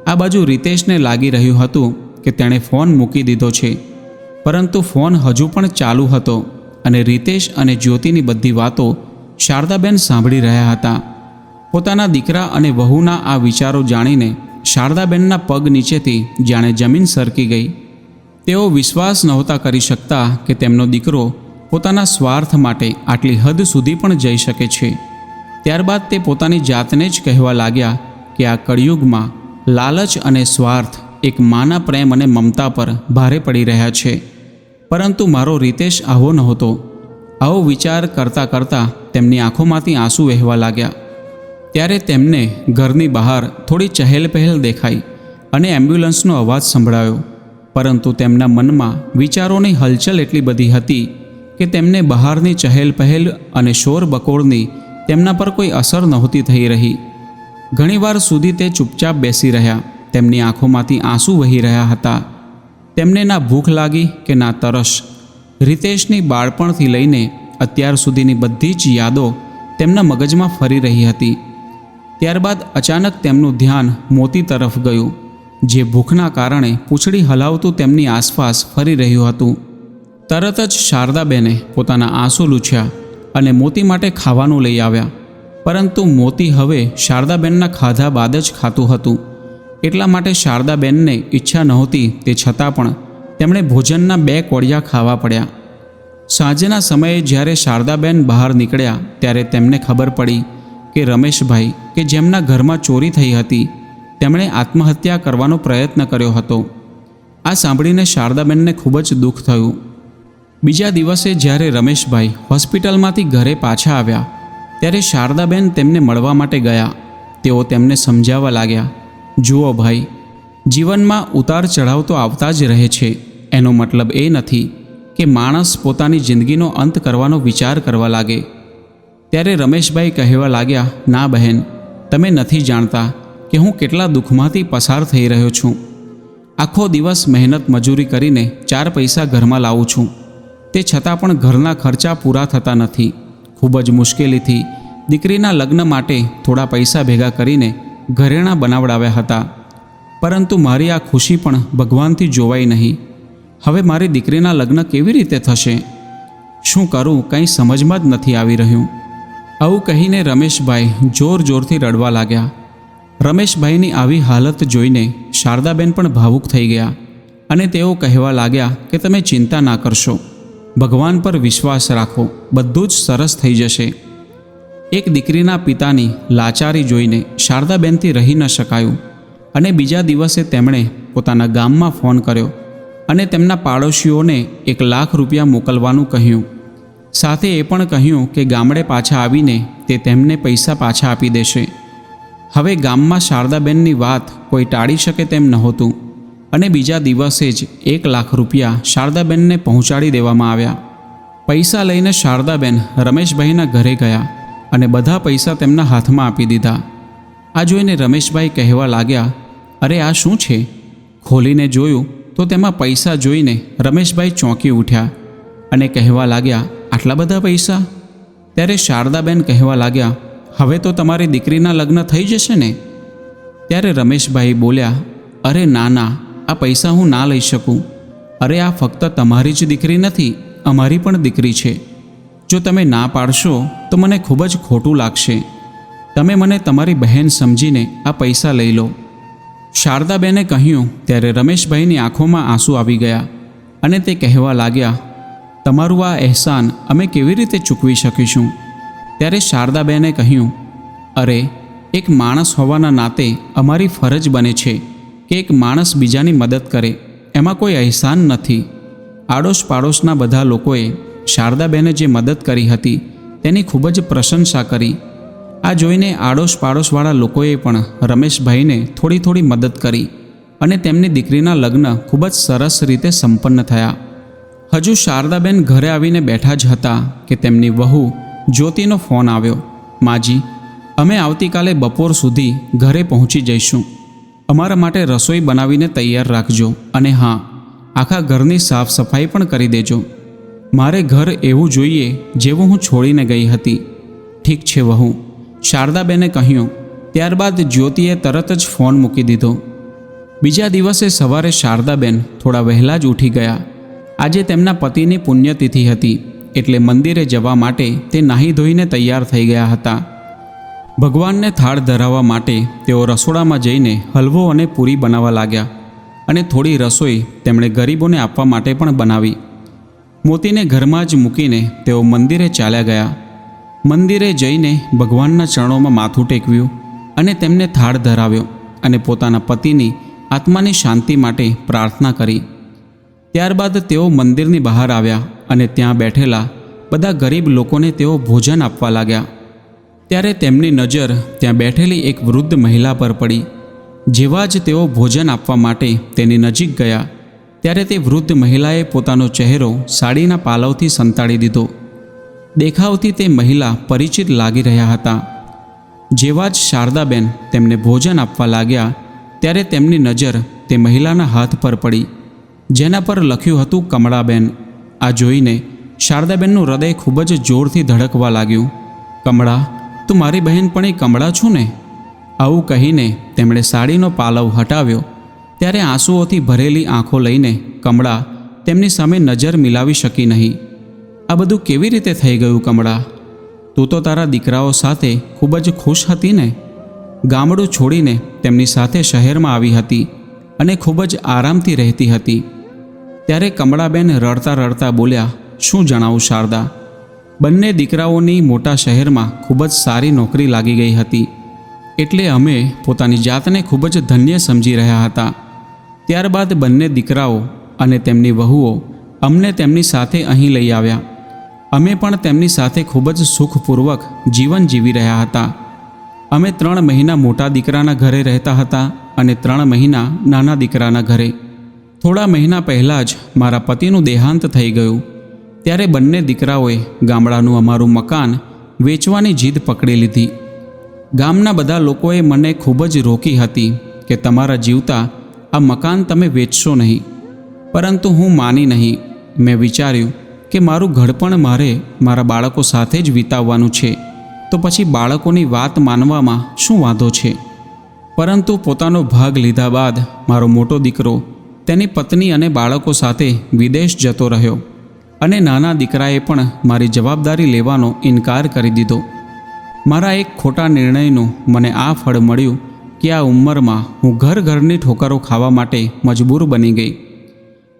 આ બાજુ રીતેશને લાગી રહ્યું હતું કે તેણે ફોન મૂકી દીધો છે, પરંતુ ફોન હજુ પણ ચાલુ હતો અને રીતેશ અને જ્યોતિની બધી વાતો શારદાબેન સાંભળી રહ્યા હતા. પોતાના દીકરા અને વહુના આ વિચારો જાણીને શારદાબેનના પગ નીચેથી જાણે જમીન સરકી ગઈ. તેઓ વિશ્વાસ નહોતા કરી શકતા કે તેમનો દીકરો પોતાના સ્વાર્થ માટે આટલી હદ સુધી પણ જઈ શકે છે. ત્યારબાદ તે પોતાની જાતને જ કહેવા લાગ્યા કે આ કળિયુગમાં લાલચ અને સ્વાર્થ એક માના પ્રેમ અને મમતા પર ભારે પડી રહ્યા છે. પરંતુ મારો રીતેશ આવો નહોતો. આવો વિચાર કરતાં કરતાં તેમની આંખોમાંથી આંસુ વહેવા લાગ્યા. ત્યારે તેમને ઘરની બહાર થોડી ચહેલપહેલ દેખાઈ અને એમ્બ્યુલન્સનો અવાજ સંભળાયો. પરંતુ તેમના મનમાં વિચારોની હલચલ એટલી બધી હતી કે તેમને બહારની ચહેલપહેલ અને શોરબકોરની તેમના પર કોઈ અસર નહોતી થઈ રહી. ઘણીવાર સુધી તે ચૂપચાપ બેસી રહ્યા. તેમની આંખોમાંથી આંસુ વહી રહ્યા હતા. તેમને ના ભૂખ લાગી કે ના તરસ. રીતેશની બાળપણથી લઈને અત્યાર સુધીની બધી જ યાદો તેમના મગજમાં ફરી રહી હતી. ત્યારબાદ અચાનક તેમનું ધ્યાન મોતી તરફ ગયું, જે ભૂખના કારણે પૂંછડી હલાવતું તેમની આસપાસ ફરી રહ્યું હતું. તરત જ શારદાબેને પોતાના આંસુ લૂછ્યા અને મોતી માટે ખાવાનું લઈ આવ્યા. પરંતુ મોતી હવે શારદાબેનના ખાધા બાદ જ ખાતું હતું. એટલા માટે શારદાબેનને ઈચ્છા નહોતી તે છતાં પણ તેમણે ભોજનના 2 કોળિયા ખાવા પડ્યા. સાંજના સમયે જ્યારે શારદાબેન બહાર નીકળ્યા ત્યારે તેમને ખબર પડી કે રમેશભાઈ, કે જેમના ઘરમાં ચોરી થઈ હતી, તેમણે આત્મહત્યા કરવાનો પ્રયત્ન કર્યો હતો. આ સાંભળીને શારદાબેનને ખૂબ જ દુઃખ થયું. બીજા દિવસે જ્યારે રમેશભાઈ હોસ્પિટલમાંથી ઘરે પાછા આવ્યા ત્યારે શારદાબેન તેમને મળવા માટે ગયા. તેઓ તેમને સમજાવવા લાગ્યા, જુઓ ભાઈ, જીવનમાં ઉતાર ચઢાવ તો આવતા જ રહે છે. એનો મતલબ એ નથી કે માણસ પોતાની જિંદગીનો અંત કરવાનો વિચાર કરવા લાગે. ત્યારે રમેશભાઈ કહેવા લાગ્યા, ના બહેન, તમે નથી જાણતા કે હું કેટલા દુઃખમાંથી પસાર થઈ રહ્યો છું. આખો દિવસ મહેનત મજૂરી કરીને 4 પૈસા ઘરમાં લાવું છું. તે છતાં પણ ઘરના ખર્ચા પૂરા થતા નથી. ખૂબ જ મુશ્કેલીથી દીકરીના લગ્ન માટે થોડા પૈસા ભેગા કરીને ઘરેણાં બનાવડાવ્યા હતા. પરંતુ મારી આ ખુશી પણ ભગવાનથી જોવાઈ નહીં. હવે મારી દીકરીના લગ્ન કેવી રીતે થશે? શું કરું, કંઈ સમજમાં જ નથી આવી રહ્યું. આવું કહીને રમેશભાઈ જોર જોરથી રડવા લાગ્યા. રમેશભાઈની આવી હાલત જોઈને શારદાબેન પણ ભાવુક થઈ ગયા અને તેઓ કહેવા લાગ્યા કે તમે ચિંતા ના કરશો, ભગવાન પર વિશ્વાસ રાખો, બધું જ સરસ થઈ જશે. એક દીકરીના પિતાની લાચારી જોઈને શારદાબેનથી રહી ન શકાયું અને બીજા દિવસે તેમણે પોતાના ગામમાં ફોન કર્યો અને તેમના પાડોશીઓને 1 લાખ રૂપિયા મોકલવાનું કહ્યું. સાથે એ પણ કહ્યું કે ગામડે પાછા આવીને તે તેમને પૈસા પાછા આપી દેશે. હવે ગામમાં શારદાબેનની વાત કોઈ ટાળી શકે તેમ નહોતું અને બીજા દિવસે જ 1 લાખ રૂપિયા શારદાબેનને પહોંચાડી દેવામાં આવ્યા. પૈસા લઈને શારદાબેન રમેશભાઈના ઘરે ગયા અને બધા પૈસા તેમના હાથમાં આપી દીધા. આ જોઈને રમેશભાઈ કહેવા લાગ્યા, અરે આ શું છે? ખોલીને જોયું તો તેમાં પૈસા જોઈને રમેશભાઈ ચોંકી ઉઠ્યા અને કહેવા લાગ્યા, આટલા બધા પૈસા? ત્યારે શારદાબેન કહેવા લાગ્યા, હવે તો તમારી દીકરીના લગ્ન થઈ જશે ને? ત્યારે રમેશભાઈ બોલ્યા, અરે ના ના, આ પૈસા હું ના લઈ શકું. અરે આ ફક્ત તમારી જ દીકરી નથી, અમારી પણ દીકરી છે. જો તમે ના પાડશો તો મને ખૂબ જ ખોટું લાગશે. તમે મને તમારી બહેન સમજીને આ પૈસા લઈ લો. શારદાબેને કહ્યું ત્યારે રમેશભાઈની આંખોમાં આંસુ આવી ગયા અને તે કહેવા લાગ્યા, તમારું આ અહેસાન અમે કેવી રીતે ચૂકવી શકીશું? ત્યારે શારદાબેને કહ્યું, અરે, એક માણસ હોવાના નાતે અમારી ફરજ બને છે કે એક માણસ બીજાની મદદ કરે, એમાં કોઈ અહેસાન નથી. આડોશ પાડોશના બધા લોકોએ શારદાબેને જે મદદ કરી હતી તેની ખૂબ જ પ્રશંસા કરી. આ જોઈને આડોશ પાડોશવાળા લોકોએ પણ રમેશભાઈને થોડી થોડી મદદ કરી અને તેમની દીકરીના લગ્ન ખૂબ જ સરસ રીતે સંપન્ન થયા. હજુ શારદાબેન ઘરે આવીને બેઠા જ હતા કે તેમની વહુ જ્યોતિનો ફોન આવ્યો. માજી, અમે આવતીકાલે બપોર સુધી ઘરે પહોંચી જઈશું. અમારા માટે રસોઈ બનાવીને તૈયાર રાખજો અને હા, આખા ઘરની સાફ સફાઈ પણ કરી દેજો. મારે ઘર એવું જોઈએ જેવું હું છોડીને ગઈ હતી. ઠીક છે વહુ, શારદાબેને કહ્યું. ત્યારબાદ જ્યોતિએ તરત જ ફોન મૂકી દીધો. બીજા દિવસે સવારે શારદાબેન થોડા વહેલા જ ઉઠી ગયા. આજે તેમના પતિની પુણ્યતિથિ હતી એટલે મંદિરે જવા માટે તે નાહી ધોઈને તૈયાર થઈ ગયા હતા. ભગવાનને થાળ ધરાવવા માટે તેઓ રસોડામાં જઈને હલવો અને પૂરી બનાવવા લાગ્યા અને થોડી રસોઈ તેમણે ગરીબોને આપવા માટે પણ બનાવી. મોતીને ઘરમાં જ મૂકીને તેઓ મંદિરે ચાલ્યા ગયા. મંદિરે જઈને ભગવાનના ચરણોમાં માથું ટેકવ્યું અને તેમને થાળ ધરાવ્યો અને પોતાના પતિની આત્માની શાંતિ માટે પ્રાર્થના કરી. ત્યારબાદ તેઓ મંદિરની બહાર આવ્યા અને ત્યાં બેઠેલા બધા ગરીબ લોકોને તેઓ ભોજન આપવા લાગ્યા. ત્યારે તેમની નજર ત્યાં બેઠેલી એક વૃદ્ધ મહિલા પર પડી. જેવા જ તેઓ ભોજન આપવા માટે તેની નજીક ગયા ત્યારે તે વૃદ્ધ મહિલાએ પોતાનો ચહેરો સાડીના પાલવથી સંતાડી દીધો. દેખાવથી તે મહિલા પરિચિત લાગી રહ્યા હતા. જેવા જ શારદાબેન તેમને ભોજન આપવા લાગ્યા ત્યારે તેમની નજર તે મહિલાના હાથ પર પડી, જેના પર લખ્યું હતું કમળાબેન. આ જોઈને શારદાબેનનું હૃદય ખૂબ જ જોરથી ધડકવા લાગ્યું. કમળા, તું મારી બહેનપણી કમળા છું ને? આવું કહીને તેમણે સાડીનો પાલવ હટાવ્યો ત્યારે આંસુઓથી ભરેલી આંખો લઈને કમળા તેમની સામે નજર મિલાવી શકી નહીં. આ બધું કેવી રીતે થઈ ગયું કમળા? તું તો તારા દીકરાઓ સાથે ખૂબ જ ખુશ હતી ને? ગામડું છોડીને તેમની સાથે શહેરમાં આવી હતી અને ખૂબ જ આરામથી રહેતી હતી. ત્યારે કમળાબેન રડતા રડતા બોલ્યા, શું જણાવું શારદા, બંને દીકરાઓની મોટા શહેરમાં ખૂબ જ સારી નોકરી લાગી ગઈ હતી એટલે અમે પોતાની જાતને ખૂબ જ ધન્ય સમજી રહ્યા હતા. ત્યારબાદ બંને દીકરાઓ અને તેમની વહુઓ અમને તેમની સાથે અહીં લઈ આવ્યા. અમે પણ તેમની સાથે ખૂબ જ સુખપૂર્વક જીવન જીવી રહ્યા હતા. અમે 3 મહિના મોટા દીકરાના ઘરે રહેતા હતા અને 3 મહિના નાના દીકરાના ઘરે. થોડા મહિના પહેલાં જ મારા પતિનું દેહાંત થઈ ગયું. ત્યારે બંને દીકરાઓએ ગામડાનું અમારું મકાન વેચવાની જીદ પકડી લીધી. ગામના બધા લોકોએ મને ખૂબ જ રોકી હતી કે તમારા જીવતા આ મકાન તમે વેચશો નહીં, પરંતુ હું માની નહીં. મેં વિચાર્યું કે મારું ઘડપણ મારે મારા બાળકો સાથે જ વિતાવવાનું છે, તો પછી બાળકોની વાત માનવામાં શું વાંધો છે? પરંતુ પોતાનો ભાગ લીધા બાદ મારો મોટો દીકરો તેની પત્ની અને બાળકો સાથે વિદેશ જતો રહ્યો અને નાના દીકરાએ પણ મારી જવાબદારી લેવાનો ઇનકાર કરી દીધો. મારા એક ખોટા નિર્ણયનું મને આ ફળ મળ્યું કે આ ઉંમરમાં હું ઘરની ઠોકરો ખાવા માટે મજબૂર બની ગઈ.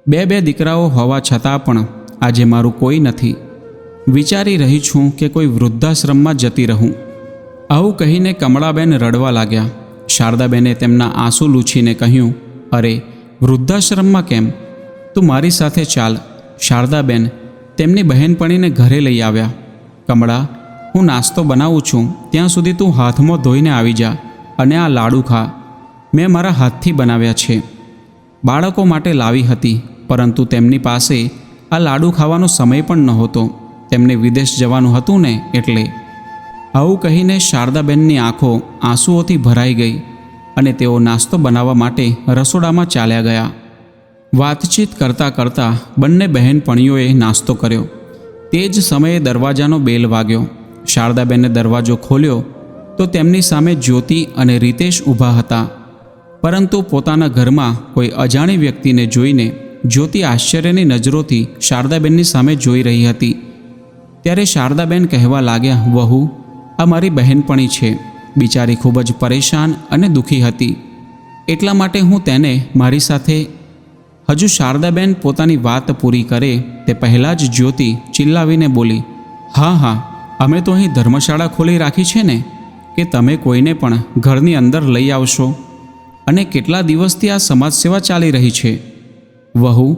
2 દીકરાઓ હોવા છતાં પણ આજે મારું કોઈ નથી. વિચારી રહી છું કે કોઈ વૃદ્ધાશ્રમમાં જતી રહું. આવું કહીને કમળાબેન રડવા લાગ્યા. શારદાબેને તેમના આંસુ લૂછીને કહ્યું, અરે, વૃદ્ધાશ્રમમાં કેમ? તું મારી સાથે ચાલ. શારદાબેન તેમની બહેનપણીને ઘરે લઈ આવ્યા. કમળા, હું નાસ્તો બનાવું છું, ત્યાં સુધી તું હાથમાં ધોઈને આવી જા અને આ લાડુ ખા. મેં મારા હાથથી બનાવ્યા છે. બાળકો માટે લાવી હતી, પરંતુ તેમની પાસે આ લાડુ ખાવાનો સમય પણ નહોતો. તેમને વિદેશ જવાનું હતું ને એટલે. આવું કહીને શારદાબેનની આંખો આંસુઓથી ભરાઈ ગઈ અને તેઓ નાસ્તો બનાવવા માટે રસોડામાં ચાલ્યા ગયા. વાતચીત કરતાં કરતાં બંને બહેનપણીઓએ નાસ્તો કર્યો. તે જ સમયે દરવાજાનો બેલ વાગ્યો. શારદાબેને દરવાજો ખોલ્યો તો તેમની સામે જ્યોતિ અને રીતેશ ઊભા હતા. પરંતુ પોતાના ઘરમાં કોઈ અજાણી વ્યક્તિને જોઈને જ્યોતિ આશ્ચર્યની નજરોથી શારદાબેનની સામે જોઈ રહી હતી. ત્યારે શારદાબેન કહેવા લાગ્યા, વહુ, આ મારી બહેનપણી છે. બિચારી ખૂબ જ પરેશાન અને દુઃખી હતી, એટલા માટે હું તેને મારી સાથે હજુ શારદાબેન પોતાની વાત પૂરી કરે તે પહેલાં જ જ્યોતિ ચિલ્લાવીને બોલી, હા હા, અમે તો અહીં ધર્મશાળા ખોલી રાખી છે ને કે તમે કોઈને પણ ઘરની અંદર લઈ આવશો, અને કેટલા દિવસથી આ સમાજ સેવા ચાલી રહી છે. વહુ,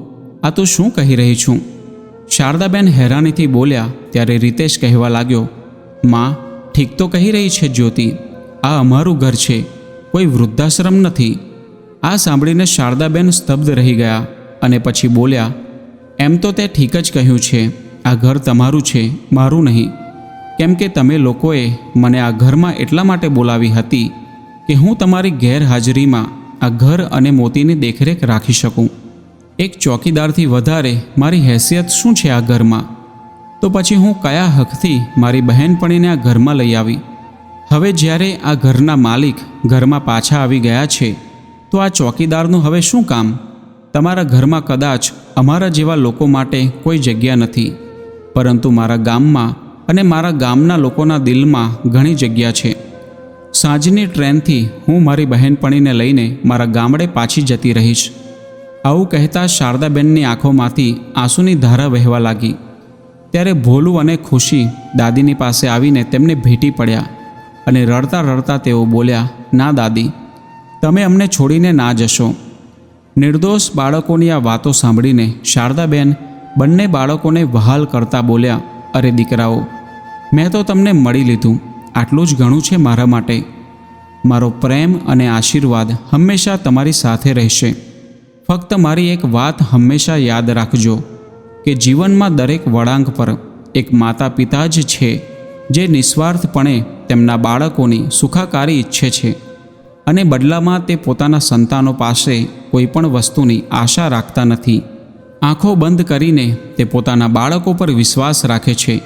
આ તો શું કહી રહી છું? શારદાબેન હેરાનીથી બોલ્યા ત્યારે રીતેશ કહેવા લાગ્યો, માં, ઠીક તો કહી રહી છે જ્યોતિ, આ અમારું ઘર છે, કોઈ વૃદ્ધાશ્રમ નથી. આ સાંભળીને શારદાબેન સ્તબ્ધ રહી ગયા અને પછી બોલ્યા, એમ તો તે ઠીક જ કહ્યું છે, આ ઘર તમારું છે, મારું નહીં. કેમ કે તમે લોકોએ મને આ ઘરમાં એટલા માટે બોલાવી હતી કે હું તમારી ગેરહાજરીમાં આ ઘર અને મોતીની દેખરેખ રાખી શકું. એક ચોકીદારથી વધારે મારી હેસિયત શું છે આ ઘરમાં? તો પછી હું કયા હકથી મારી બહેનપણીને આ ઘરમાં લઈ આવી? હવે જ્યારે આ ઘરના માલિક ઘરમાં પાછા આવી ગયા છે તો આ ચોકીદારનું હવે શું કામ? તમારા ઘરમાં કદાચ અમારા જેવા લોકો માટે કોઈ જગ્યા નથી, પરંતુ મારા ગામમાં અને મારા ગામના લોકોના દિલમાં ઘણી જગ્યા છે. સાંજની ટ્રેનથી હું મારી બહેનપણીને લઈને મારા ગામડે પાછી જતી રહીશ. આવું કહેતા શારદાબેનની આંખોમાંથી આંસુની ધારા વહેવા લાગી. ત્યારે ભોલું અને ખુશી દાદીની પાસે આવીને તેમને ભેટી પડ્યા અને રડતા રડતા તેઓ બોલ્યા, ના દાદી, તમે અમને છોડીને ના જશો. નિર્દોષ બાળકોની આ વાતો સાંભળીને શારદાબેન બંને બાળકોને વહાલ કરતા બોલ્યા, અરે દીકરાઓ, મેં તો તમને મળી લીધું, આટલું જ ઘણું છે મારા માટે. મારો પ્રેમ અને આશીર્વાદ હંમેશા તમારી સાથે રહેશે. ફક્ત મારી એક વાત હંમેશા યાદ રાખજો કે જીવનમાં દરેક વળાંક પર એક માતા પિતા જ છે જે નિસ્વાર્થપણે તેમના બાળકોની સુખાકારી ઈચ્છે છે અને બદલામાં તે પોતાના સંતાનો પાસે કોઈ પણ વસ્તુની આશા રાખતા નથી. આંખો બંધ કરીને તે પોતાના બાળકો પર વિશ્વાસ રાખે છે.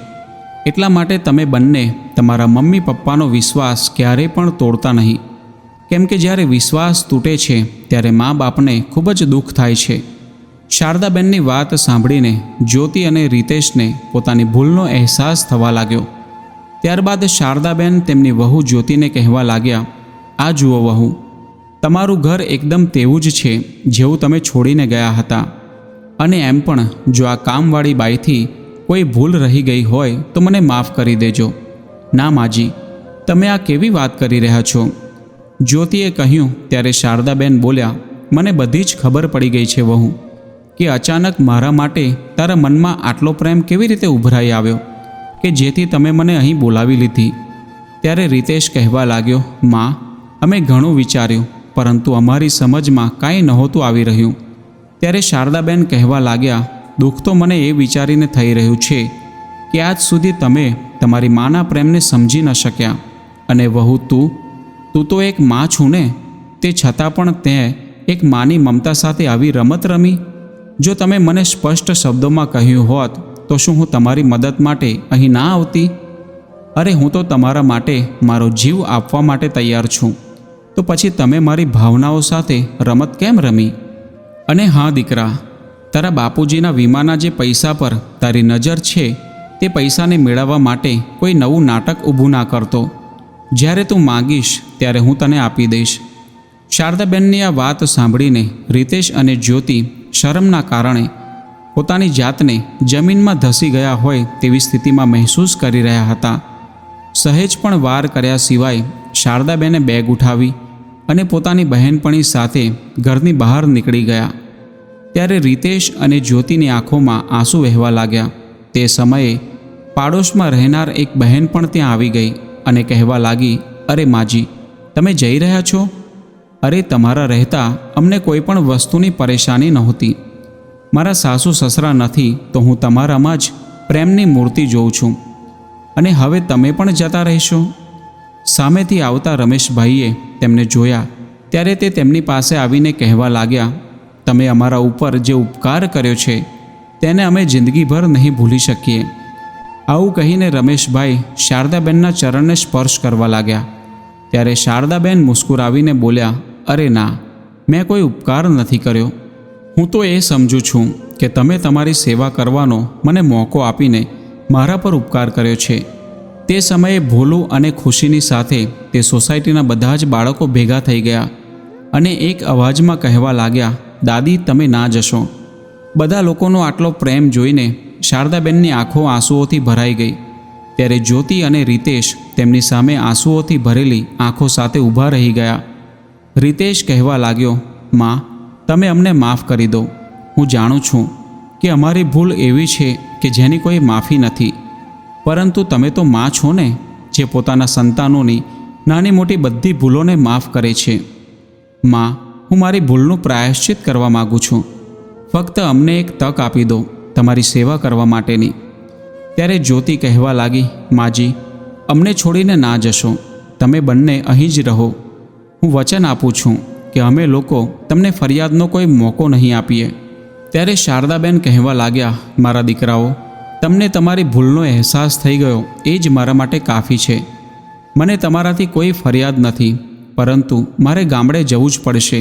એટલા માટે તમે બંને તમારા મમ્મી પપ્પાનો વિશ્વાસ ક્યારેય પણ તોડતા નહીં. કેમ કે જ્યારે વિશ્વાસ તૂટે છે ત્યારે મા બાપને ખૂબ જ દુઃખ થાય છે. શારદાબેનની વાત સાંભળીને જ્યોતિ અને રીતેશને પોતાની ભૂલનો અહેસાસ થવા લાગ્યો. ત્યારબાદ શારદાબેન તેમની વહુ જ્યોતિને કહેવા લાગ્યા, આ જુઓ વહુ, તમારું ઘર એકદમ તેવું જ છે જેવું તમે છોડીને ગયા હતા. અને એમ પણ જો આ કામવાળી બાઈથી કોઈ ભૂલ રહી ગઈ હોય તો મને માફ કરી દેજો. ના માજી, તમે આ કેવી વાત કરી રહ્યા છો? જ્યોતિએ કહ્યું ત્યારે શારદાબેન બોલ્યા, મને બધી જ ખબર પડી ગઈ છે વહુ કે અચાનક મારા માટે તારા મનમાં આટલો પ્રેમ કેવી રીતે ઉભરાઈ આવ્યો કે જેથી તમે મને અહીં બોલાવી લીધી. ત્યારે રીતેશ કહેવા લાગ્યો, માં, અમે ઘણું વિચાર્યું પરંતુ અમારી સમજમાં કાંઈ નહોતું આવી રહ્યું. ત્યારે શારદાબેન કહેવા લાગ્યા, દુઃખ તો મને એ વિચારીને થઈ રહ્યું છે કે આજ સુધી તમે તમારી માના પ્રેમને સમજી ન શક્યા. અને વહુ, તું તો એક માં છું ને, તે છતાં પણ તે એક માની મમતા સાથે આવી રમત રમી. જો તમે મને સ્પષ્ટ શબ્દોમાં કહ્યું હોત તો શું હું તમારી મદદ માટે અહીં ના આવતી? અરે હું તો તમારા માટે મારો જીવ આપવા માટે તૈયાર છું, તો પછી તમે મારી ભાવનાઓ સાથે રમત કેમ રમી? અને હા દીકરા, તારા બાપુજીના વીમાના જે પૈસા પર તારી નજર છે તે પૈસાને મેળવવા માટે કોઈ નવું નાટક ઊભું ના કરતો. જ્યારે તું માગીશ ત્યારે હું તને આપી દઈશ. શારદાબેનની આ વાત સાંભળીને રીતેશ અને જ્યોતિ શરમના કારણે પોતાની જાતને જમીનમાં ધસી ગયા હોય તેવી સ્થિતિમાં મહેસૂસ કરી રહ્યા હતા. સહેજ પણ વાર કર્યા સિવાય શારદાબેને બેગ ઉઠાવી અને પોતાની બહેનપણી સાથે ઘરની બહાર નીકળી ગયા. ત્યારે રીતેશ અને જ્યોતિની આંખોમાં આંસુ વહેવા લાગ્યા. તે સમયે પાડોશમાં રહેનાર એક બહેન પણ ત્યાં આવી ગઈ અને કહેવા લાગી, અરે માજી, તમે જઈ રહ્યા છો? અરે તમારા રહેતા અમને કોઈ પણ વસ્તુની પરેશાની નહોતી. મારા સાસુ સસરા નથી તો હું તમારામાં જ પ્રેમની મૂર્તિ જોઉં છું, અને હવે તમે પણ જતા રહેશો? સામેથી આવતા રમેશભાઈએ તેમને જોયા ત્યારે તે તેમની પાસે આવીને કહેવા લાગ્યા, તમે અમારા ઉપર જે ઉપકાર કર્યો છે તેને અમે જિંદગીભર નહીં ભૂલી શકીએ. આવું કહીને રમેશભાઈ શારદાબેનના ચરણને સ્પર્શ કરવા લાગ્યા. ત્યારે શારદાબેન મુસ્કુરાવીને બોલ્યા, અરે ના, મેં કોઈ ઉપકાર નથી કર્યો. હું તો એ સમજું છું કે તમે તમારી સેવા કરવાનો મને મોકો આપીને મારા પર ઉપકાર કર્યો છે. તે સમયે ભોલું અને ખુશીની સાથે તે સોસાયટીના બધા જ બાળકો ભેગા થઈ ગયા અને એક અવાજમાં કહેવા લાગ્યા, દાદી તમે ના જશો. બધા લોકોનો આટલો પ્રેમ જોઈને શારદાબેનની આંખો આંસુઓથી ભરાઈ ગઈ. ત્યારે જ્યોતિ અને રીતેશ તેમની સામે આંસુઓથી ભરેલી આંખો સાથે ઊભા રહી ગયા. રીતેશ કહેવા લાગ્યો, માં, તમે અમને માફ કરી દો. હું જાણું છું કે અમારી ભૂલ એવી છે કે જેની કોઈ માફી નથી, પરંતુ તમે તો માં છો ને, જે પોતાના સંતાનોની નાની મોટી બધી ભૂલોને માફ કરે છે. માં, હું મારી ભૂલનું પ્રાયશ્ચિત કરવા માગું છું. ફક્ત અમને એક તક આપી દો તમારી સેવા કરવા માટેની. ત્યારે જ્યોતિ કહેવા લાગી, માજી, અમને છોડીને ના જશો. તમે બંને અહીં જ રહો. હું વચન આપું છું કે અમે લોકો તમને ફરિયાદનો કોઈ મોકો નહીં આપીએ. ત્યારે શારદાબેન કહેવા લાગ્યા, મારા દીકરાઓ, તમને તમારી ભૂલનો અહેસાસ થઈ ગયો એ જ મારા માટે કાફી છે. મને તમારાથી કોઈ ફરિયાદ નથી, પરંતુ મારે ગામડે જવું જ પડશે.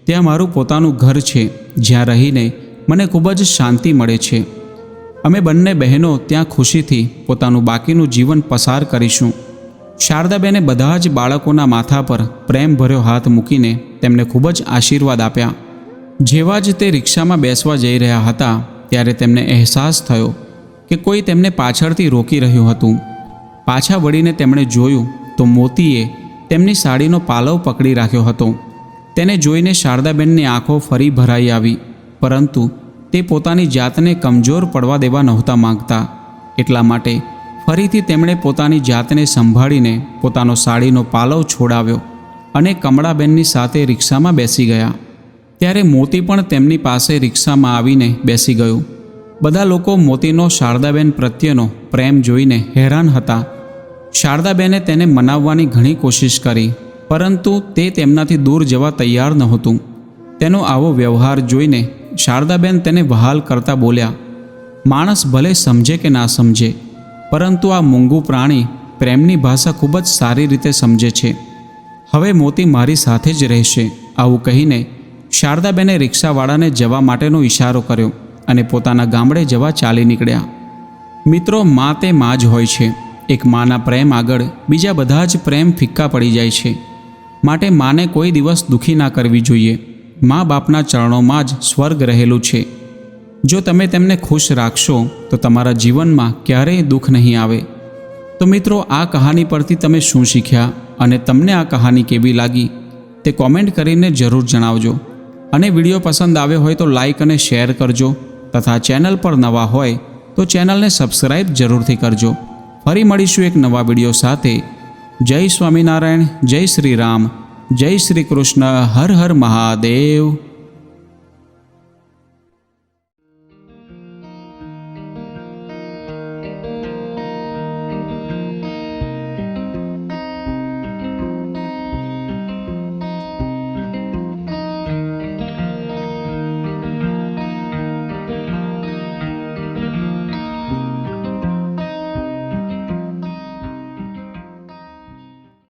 ત્યાં મારું પોતાનું ઘર છે, જ્યાં રહીને મને ખૂબ જ શાંતિ મળે છે. અમે બંને બહેનો ત્યાં ખુશીથી પોતાનું બાકીનું જીવન પસાર કરીશું. શારદાબેને બધા જ બાળકોના માથા પર પ્રેમભર્યો હાથ મૂકીને તેમને ખૂબ જ આશીર્વાદ આપ્યા. જેવા જ તે રિક્ષામાં બેસવા જઈ રહ્યા હતા ત્યારે તેમને અહેસાસ થયો કે કોઈ તેમને પાછળથી રોકી રહ્યું હતું. પાછા વળીને તેમણે જોયું તો મોતીએ તેમની સાડીનો પાલવ પકડી રાખ્યો હતો. તેને જોઈને શારદાબેનની આંખો ફરી ભરાઈ આવી, પરંતુ તે પોતાની જાતને કમજોર પડવા દેવા નહોતા માંગતા. એટલા માટે ફરીથી તેમણે પોતાની જાતને સંભાળીને પોતાનો સાડીનો પાલવ છોડાવ્યો અને કમળાબેનની સાથે રિક્ષામાં બેસી ગયા. ત્યારે મોતી પણ તેમની પાસે રિક્ષામાં આવીને બેસી ગયું. બધા લોકો મોતીનો શારદાબેન પ્રત્યેનો પ્રેમ જોઈને હેરાન હતા. શારદાબેને તેને મનાવવાની ઘણી કોશિશ કરી, પરંતુ તે તેમનાથી દૂર જવા તૈયાર નહોતું. તેનો આવો વ્યવહાર જોઈને શારદાબેન તેને વહાલ કરતા બોલ્યા, માણસ ભલે સમજે કે ના સમજે, પરંતુ આ મૂંગું પ્રાણી પ્રેમની ભાષા ખૂબ જ સારી રીતે સમજે છે. હવે મોતી મારી સાથે જ રહેશે. આવું કહીને શારદાબેને રિક્ષાવાળાને જવા માટેનો ઇશારો કર્યો અને પોતાના ગામડે જવા ચાલી નીકળ્યા. મિત્રો, મા તે મા જ હોય છે. એક માના પ્રેમ આગળ બીજા બધા જ પ્રેમ ફિક્કા પડી જાય છે. માટે માને કોઈ દિવસ દુઃખી ના કરવી જોઈએ. મા બાપના ચરણોમાં જ સ્વર્ગ રહેલું છે. જો તમે તેમને ખુશ રાખશો તો તમારા જીવનમાં ક્યારેય દુઃખ નહીં આવે. તો મિત્રો, આ કહાની પરથી તમે શું શીખ્યા અને તમને આ કહાની કેવી લાગી તે કોમેન્ટ કરીને જરૂર જણાવજો. અને વિડીયો પસંદ આવ્યો હોય તો લાઈક અને શેર કરજો, તથા ચેનલ પર નવા હોય તો ચેનલને સબસ્ક્રાઈબ જરૂરથી કરજો. ફરી મળીશું એક નવા વિડીયો સાથે. જય સ્વામિનારાયણ, જય શ્રી રામ, જય શ્રી કૃષ્ણ, હર હર મહાદેવ.